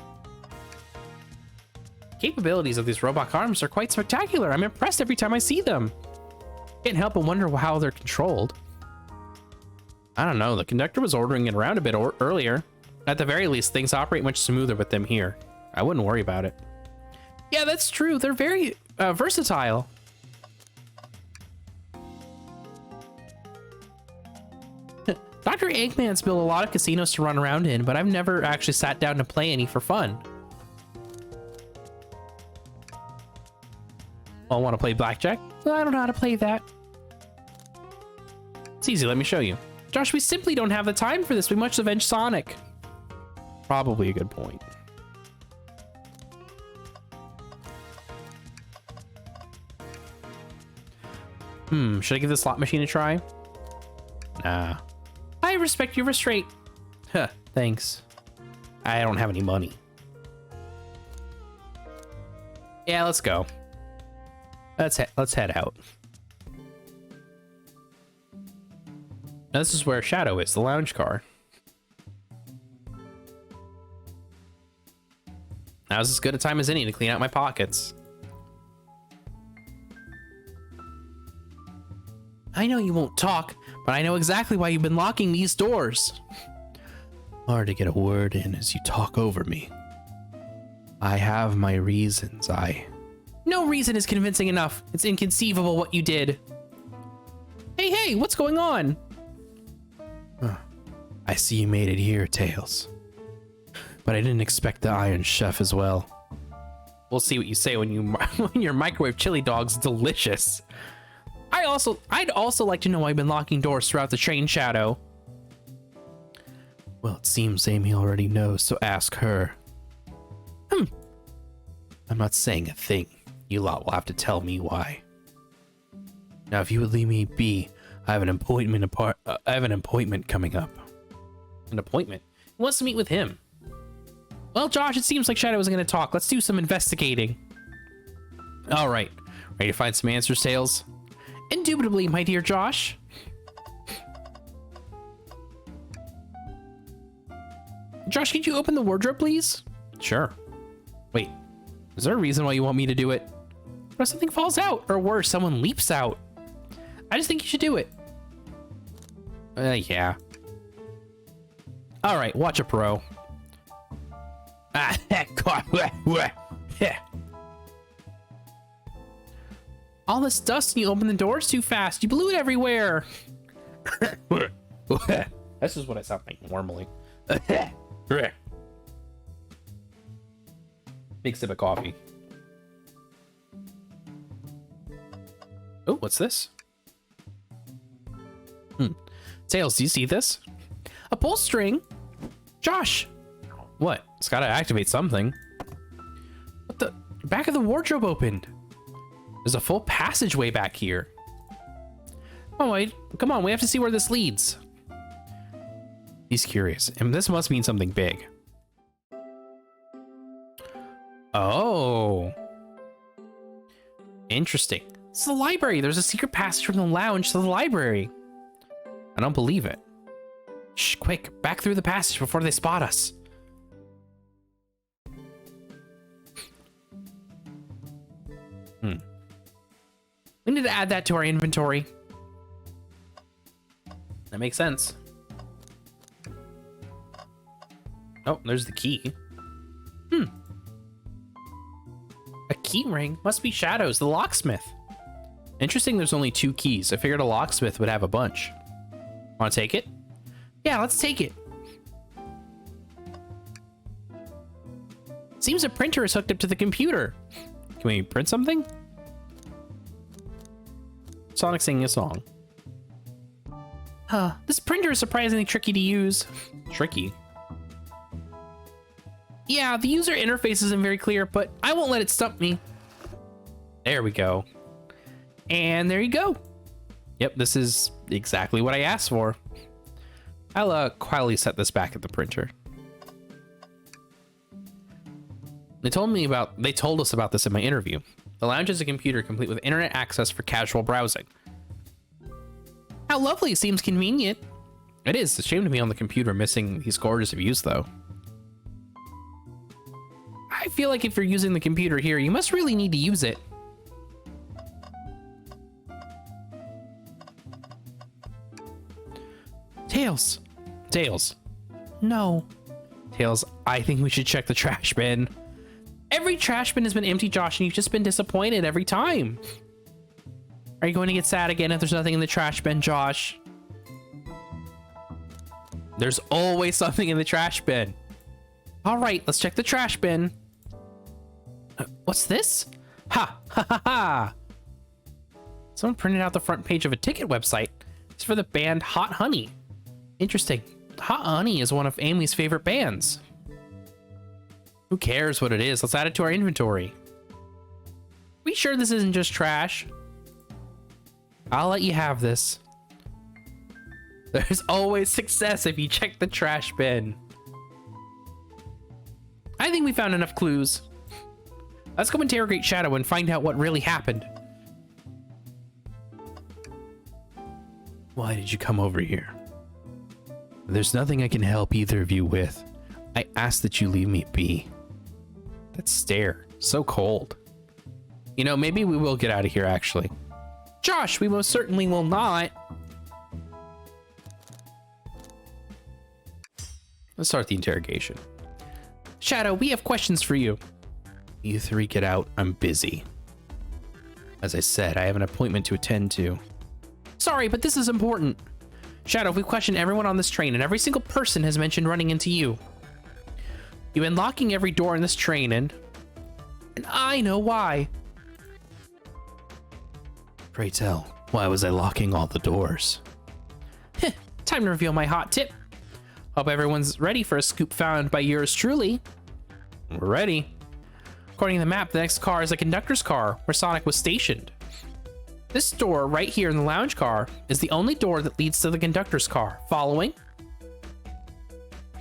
Capabilities of these robot arms are quite spectacular. I'm impressed every time I see them. Can't help but wonder how they're controlled. I don't know. The conductor was ordering it around a bit earlier. At the very least, things operate much smoother with them here. I wouldn't worry about it. Yeah, that's true. They're very versatile. Dr. Eggman's built a lot of casinos to run around in, but I've never actually sat down to play any for fun. Oh, want to play blackjack? Well, I don't know how to play that. It's easy, let me show you. Josh, we simply don't have the time for this. We must avenge Sonic. Probably a good point. Should I give the slot machine a try? Nah. I respect your restraint. Huh, thanks. I don't have any money. Yeah, let's go. Let's head out. Now this is where Shadow is, the lounge car. Now's as good a time as any to clean out my pockets. I know you won't talk, but I know exactly why you've been locking these doors. Hard to get a word in as you talk over me. I have my reasons. No reason is convincing enough. It's inconceivable what you did. Hey, what's going on? I see you made it here, Tails. But I didn't expect the Iron Chef as well. We'll see what you say when your microwave chili dog's delicious. I'd also like to know why I've been locking doors throughout the train, Shadow. Well, it seems Amy already knows, so ask her. I'm not saying a thing. You lot will have to tell me why. Now, if you would leave me be, I have an appointment coming up. An appointment? Who wants to meet with him? Well, Josh, it seems like Shadow isn't going to talk. Let's do some investigating. All right. Ready to find some answers, Tails? Indubitably, my dear Josh. Josh, could you open the wardrobe, please? Sure. Wait, is there a reason why you want me to do it? What if something falls out? Or worse, someone leaps out? I just think you should do it. Yeah. All right, watch a pro. Ah, all this dust and you open the doors too fast. You blew it everywhere. This is what I sound like normally. Big sip of coffee. Oh, what's this? Tails, do you see this? A pull string? Josh! What? It's gotta activate something. What the? Back of the wardrobe opened. There's a full passageway back here. Oh, wait. Come on, we have to see where this leads. He's curious, and this must mean something big. Oh. Interesting. It's the library. There's a secret passage from the lounge to the library. I don't believe it. Shh, quick, back through the passage before they spot us. We need to add that to our inventory. That makes sense. Oh, there's the key. A key ring? Must be Shadow's, the locksmith. Interesting there's only 2 keys. I figured a locksmith would have a bunch. Want to take it? Yeah, let's take it. Seems a printer is hooked up to the computer. Can we print something? Sonic singing a song. This printer is surprisingly tricky to use. Tricky? Yeah, the user interface isn't very clear, but I won't let it stump me. There we go. And there you go. Yep, this is exactly what I asked for. I'll quietly set this back at the printer. They told us about this in my interview. The lounge is a computer complete with internet access for casual browsing. How lovely, seems convenient. It is, it's a shame to be on the computer missing these gorgeous views though. I feel like if you're using the computer here, you must really need to use it. Tails. Tails. No. Tails, I think we should check the trash bin. Every trash bin has been empty, Josh, and you've just been disappointed every time. Are you going to get sad again if there's nothing in the trash bin, Josh? There's always something in the trash bin. All right, let's check the trash bin. What's this? Ha, ha, ha, ha. Someone printed out the front page of a ticket website. It's for the band Hot Honey. Interesting. Hot Honey is one of Amy's favorite bands. Who cares what it is? Let's add it to our inventory. Are we sure this isn't just trash? I'll let you have this. There's always success if you check the trash bin. I think we found enough clues. Let's go interrogate Shadow and find out what really happened. Why did you come over here? There's nothing I can help either of you with. I ask that you leave me be. That stare, so cold. You know, maybe we will get out of here, actually. Josh, we most certainly will not. Let's start the interrogation. Shadow, we have questions for you. You 3 get out, I'm busy. As I said, I have an appointment to attend to. Sorry, but this is important. Shadow, we've questioned everyone on this train, and every single person has mentioned running into you. You've been locking every door in this train, and I know why. Pray tell, why was I locking all the doors? Heh, time to reveal my hot tip. Hope everyone's ready for a scoop found by yours truly. We're ready. According to the map, the next car is a conductor's car, where Sonic was stationed. This door right here in the lounge car is the only door that leads to the conductor's car. Following?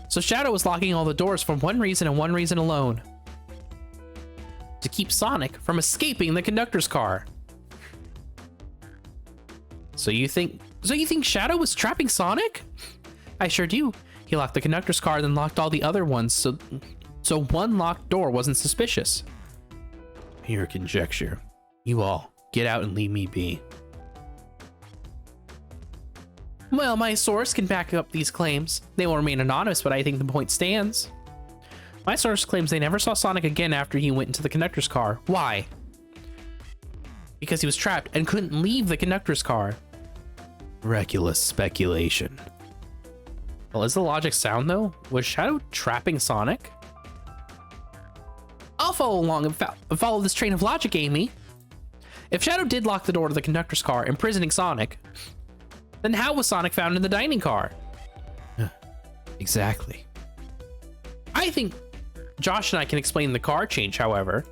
So Shadow was locking all the doors for one reason and one reason alone. to keep Sonic from escaping the conductor's car. So you think Shadow was trapping Sonic? I sure do. He locked the conductor's car, then locked all the other ones, so one locked door wasn't suspicious. Pure conjecture. You all, get out and leave me be. Well, my source can back up these claims. They will remain anonymous, but I think the point stands. My source claims they never saw Sonic again after he went into the conductor's car. Why? Because he was trapped and couldn't leave the conductor's car. Reckless speculation. Well, is the logic sound though? Was Shadow trapping Sonic? I'll follow along and follow this train of logic, Amy. If Shadow did lock the door to the conductor's car, imprisoning Sonic, then how was Sonic found in the dining car? Exactly. I think Josh and I can explain the car change, however.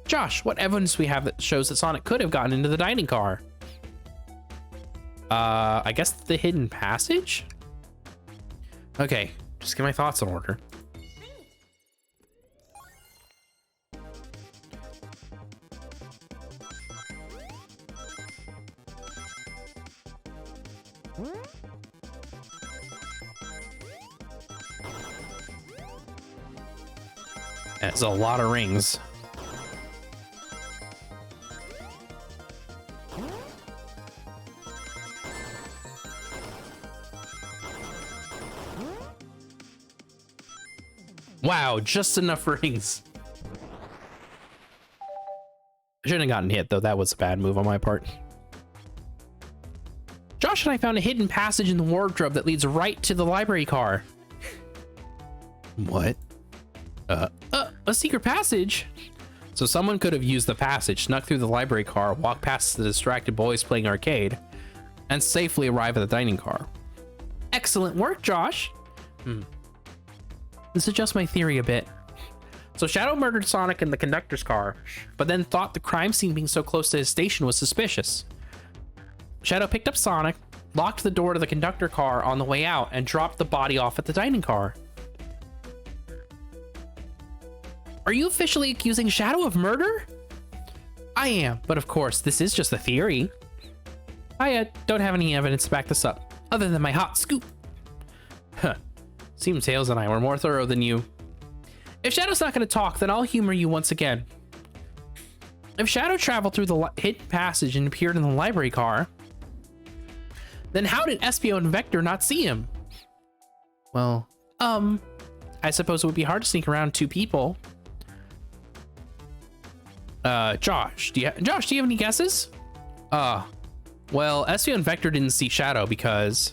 Josh, what evidence do we have that shows that Sonic could have gotten into the dining car? I guess the hidden passage? Okay, just get my thoughts in order. That's a lot of rings. Wow, just enough rings. I shouldn't have gotten hit, though. That was a bad move on my part. Josh and I found a hidden passage in the wardrobe that leads right to the library car. What? A secret passage? So someone could have used the passage, snuck through the library car, walked past the distracted boys playing arcade, and safely arrive at the dining car. Excellent work, Josh. This adjusts my theory a bit. So Shadow murdered Sonic in the conductor's car, but then thought the crime scene being so close to his station was suspicious. Shadow picked up Sonic, locked the door to the conductor car on the way out, and dropped the body off at the dining car. Are you officially accusing Shadow of murder? I am, but of course, this is just a theory. I don't have any evidence to back this up, other than my hot scoop. Huh. Seems Tails and I were more thorough than you. If Shadow's not going to talk, then I'll humor you once again. If Shadow traveled through the hidden passage and appeared in the library car, then how did Espio and Vector not see him? Well, I suppose it would be hard to sneak around two people. Josh, do you have any guesses? Well, Espio and Vector didn't see Shadow because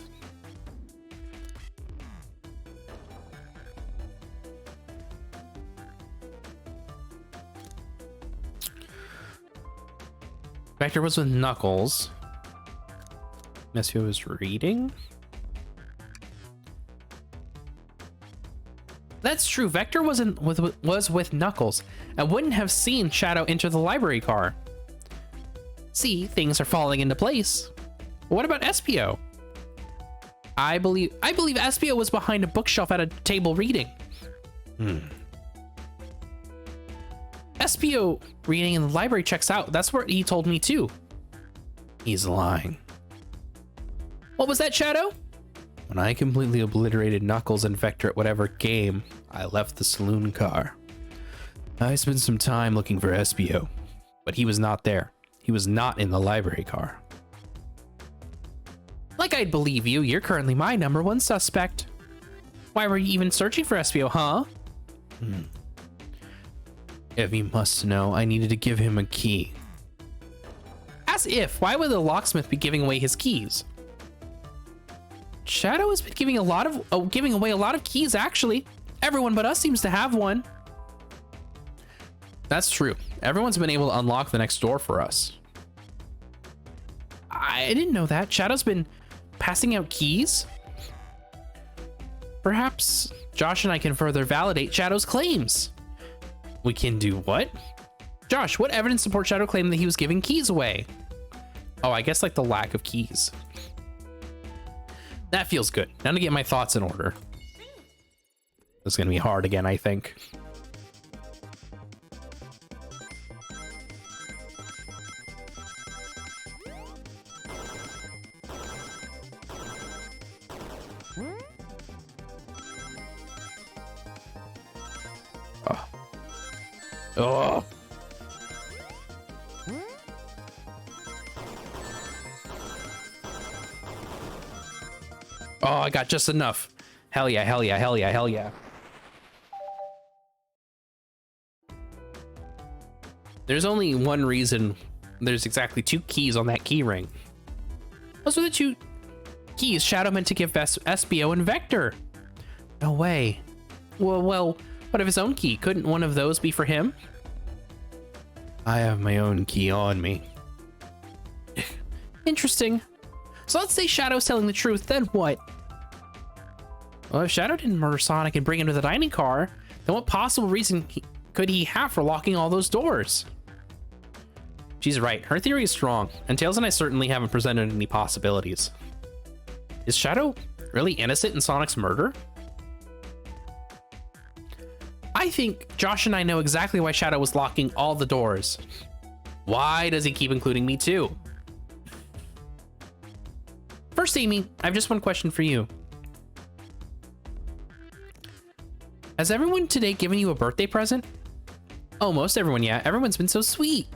Vector was with Knuckles. Espio was reading. That's true. Vector was with Knuckles and wouldn't have seen Shadow enter the library car. See, things are falling into place. What about Espio? I believe Espio was behind a bookshelf at a table reading. Espio reading in the library checks out. That's what he told me too. He's lying. What was that, Shadow? When I completely obliterated Knuckles and Vector at whatever game, I left the saloon car. I spent some time looking for Espio, but he was not there. He was not in the library car. Like I'd believe you, you're currently my #1 suspect. Why were you even searching for Espio, huh? If you must know, I needed to give him a key. As if, why would the locksmith be giving away his keys? Shadow has been giving away a lot of keys, actually. Everyone but us seems to have one. That's true. Everyone's been able to unlock the next door for us. I didn't know that. Shadow's been passing out keys? Perhaps Josh and I can further validate Shadow's claims. We can do what? Josh, what evidence supports Shadow claim that he was giving keys away? Oh, I guess like the lack of keys. That feels good. Now to get my thoughts in order. This is going to be hard again, I think. Oh. Oh, I got just enough. Hell yeah, hell yeah, hell yeah, hell yeah. There's only one reason there's exactly 2 keys on that key ring. Those are the 2 keys Shadow meant to give Espio and Vector. No way. Well, what of his own key? Couldn't one of those be for him? I have my own key on me. Interesting. So let's say Shadow's telling the truth, then what? Well, if Shadow didn't murder Sonic and bring him to the dining car, then what possible reason could he have for locking all those doors? She's right. Her theory is strong, and Tails and I certainly haven't presented any possibilities. Is Shadow really innocent in Sonic's murder? I think Josh and I know exactly why Shadow was locking all the doors. Why does he keep including me too? First, Amy, I have just one question for you. Has everyone today given you a birthday present? Almost everyone, yeah. Everyone's been so sweet.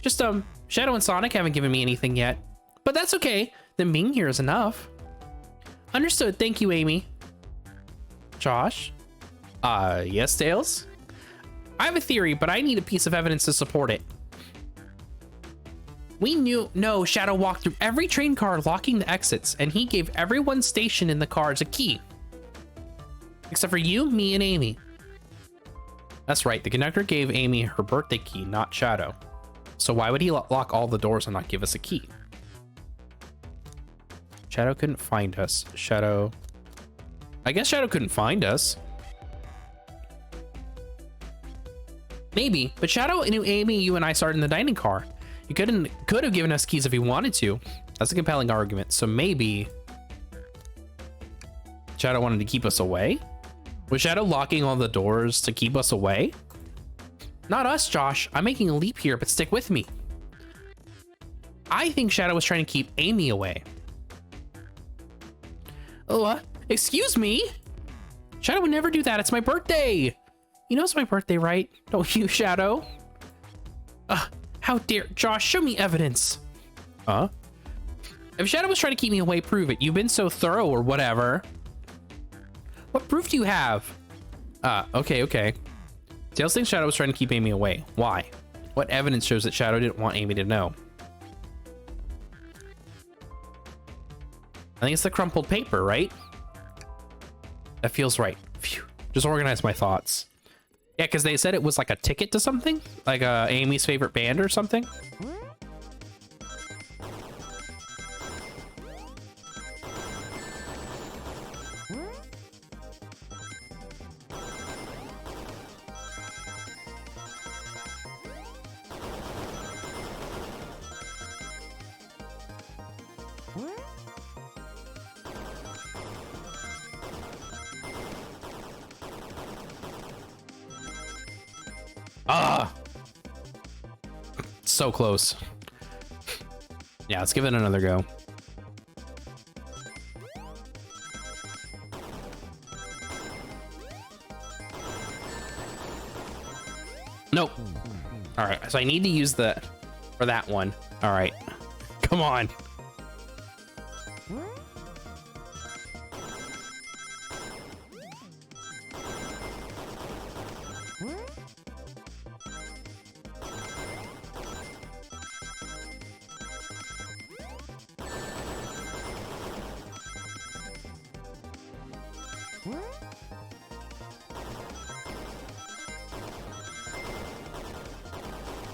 Just, Shadow and Sonic haven't given me anything yet. But that's okay. Them being here is enough. Understood. Thank you, Amy. Josh? Yes, Tails? I have a theory, but I need a piece of evidence to support it. No, Shadow walked through every train car locking the exits, and he gave everyone stationed in the cars a key. Except for you, me, and Amy. That's right, the conductor gave Amy her birthday key, not Shadow. So why would he lock all the doors and not give us a key? Shadow couldn't find us. I guess Shadow couldn't find us. Maybe, but Shadow knew Amy, you, and I started in the dining car. You could have given us keys if he wanted to. That's a compelling argument. So maybe Shadow wanted to keep us away? Was Shadow locking all the doors to keep us away? Not us, Josh. I'm making a leap here, but stick with me. I think Shadow was trying to keep Amy away. Oh, excuse me? Shadow would never do that. It's my birthday. You know it's my birthday, right? Don't you, Shadow? How dare... Josh, show me evidence. Huh? If Shadow was trying to keep me away, prove it. You've been so thorough or whatever. What proof do you have? Okay. Tails thinks Shadow was trying to keep Amy away. Why? What evidence shows that Shadow didn't want Amy to know? I think it's the crumpled paper, right? That feels right. Phew. Just organize my thoughts. Yeah, because they said it was like a ticket to something? Like Amy's favorite band or something? So close. Yeah, let's give it another go. Nope. All right, so I need to use for that one. All right, come on.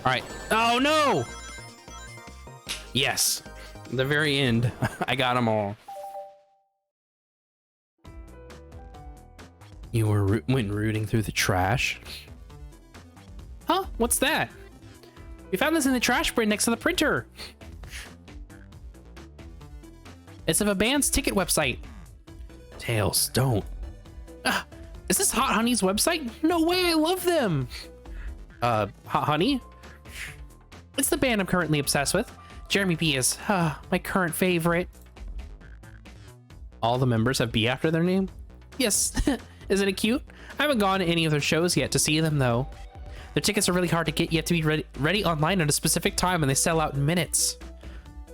All right. Oh, no. Yes. The very end. I got them all. You went rooting through the trash? Huh? What's that? We found this in the trash bin next to the printer. It's of a band's ticket website. Tails, don't. Is this Hot Honey's website? No way, I love them. Hot Honey? It's the band I'm currently obsessed with. Jeremy B is my current favorite. All the members have B after their name? Yes. Isn't it cute? I haven't gone to any of their shows yet to see them though. The tickets are really hard to get. You have to be ready online at a specific time, and they sell out in minutes.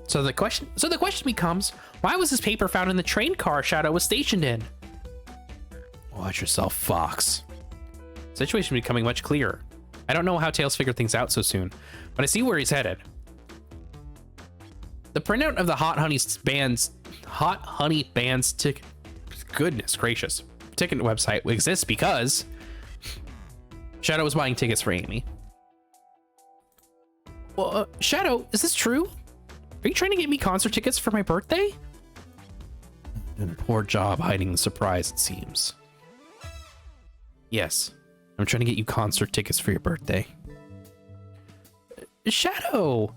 So the question becomes, why was this paper found in the train car Shadow was stationed in? Watch yourself, Fox. The situation is becoming much clearer. I don't know how Tails figured things out so soon, but I see where he's headed. The printout of the Hot Honey Band's ticket, goodness gracious, ticket website exists because Shadow was buying tickets for Amy. Well, Shadow, is this true? Are you trying to get me concert tickets for my birthday? Poor job hiding the surprise, it seems. Yes, I'm trying to get you concert tickets for your birthday. Shadow!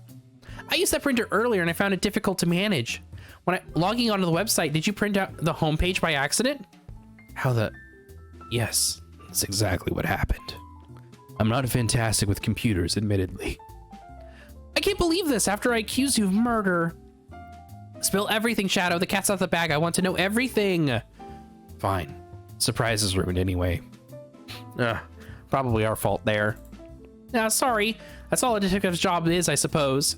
I used that printer earlier and I found it difficult to manage. When logging onto the website, did you print out the homepage by accident? Yes, that's exactly what happened. I'm not fantastic with computers, admittedly. I can't believe this after I accused you of murder. Spill everything, Shadow. The cat's out of the bag. I want to know everything. Fine. Surprise is ruined anyway. Probably our fault there. Sorry. That's all a detective's job is, I suppose.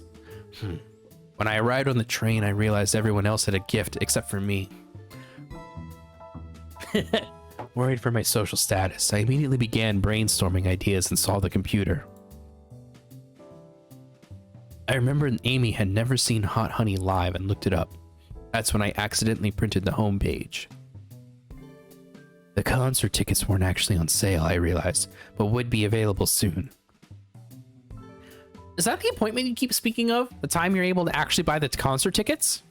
When I arrived on the train, I realized everyone else had a gift except for me. Worried for my social status, I immediately began brainstorming ideas and saw the computer. I remembered Amy had never seen Hot Honey live and looked it up. That's when I accidentally printed the homepage. The concert tickets weren't actually on sale, I realized, but would be available soon. Is that the appointment you keep speaking of? The time you're able to actually buy the concert tickets?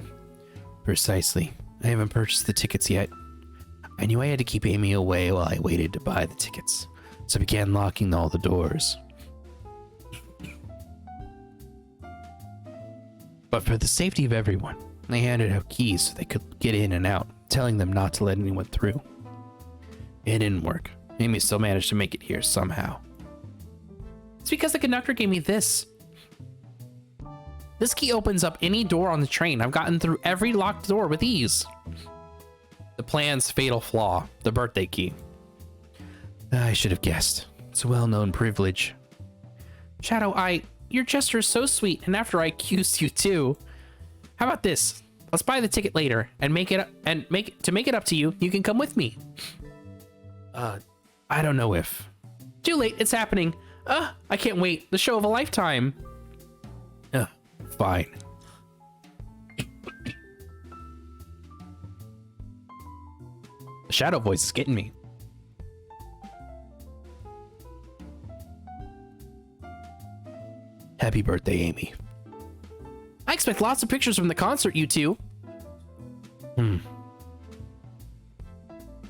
Precisely. I haven't purchased the tickets yet. I knew I had to keep Amy away while I waited to buy the tickets, so I began locking all the doors. But for the safety of everyone, I handed out keys so they could get in and out, telling them not to let anyone through. It didn't work. Amy still managed to make it here somehow. It's because the conductor gave me this. This key opens up any door on the train. I've gotten through every locked door with ease. The plan's fatal flaw, the birthday key. I should have guessed. It's a well-known privilege. Shadow, your gesture is so sweet, and after I accused you too. How about this? Let's buy the ticket later and make it up to you. You can come with me. I don't know if. Too late, it's happening. I can't wait. The show of a lifetime. Fine. The shadow voice is getting me. Happy birthday, Amy. I expect lots of pictures from the concert, you two.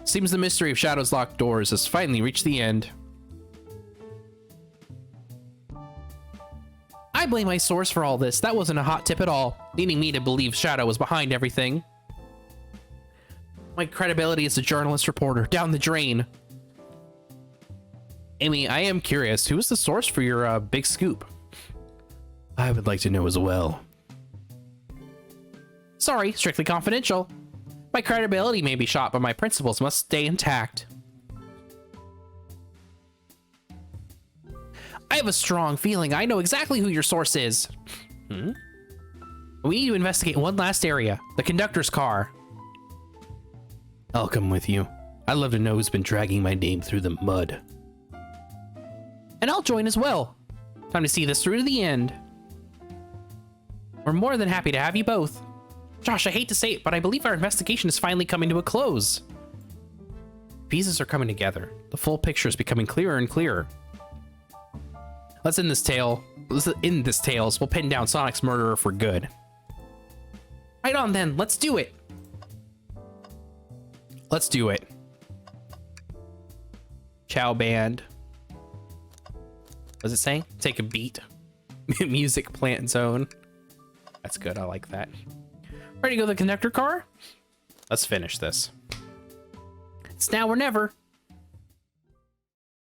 Seems the mystery of Shadow's locked doors has finally reached the end. I blame my source for all this. That wasn't a hot tip at all, leading me to believe Shadow was behind everything. My credibility as a journalist reporter down the drain. Amy, I am curious, who is the source for your big scoop? I would like to know as well. Sorry, strictly confidential. My credibility may be shot, but my principles must stay intact. I have a strong feeling I know exactly who your source is. We need to investigate one last area, the conductor's car. I'll come with you. I'd love to know who's been dragging my name through the mud. And I'll join as well. Time to see this through to the end. We're more than happy to have you both. Josh, I hate to say it, but I believe our investigation is finally coming to a close. Pieces are coming together. The full picture is becoming clearer and clearer. Let's end this tale. We'll pin down Sonic's murderer for good. Right on then, let's do it. Let's do it. Chow band. What does it say? Take a beat. Music plant zone. That's good, I like that. Ready to go to the conductor car? Let's finish this. It's now or never.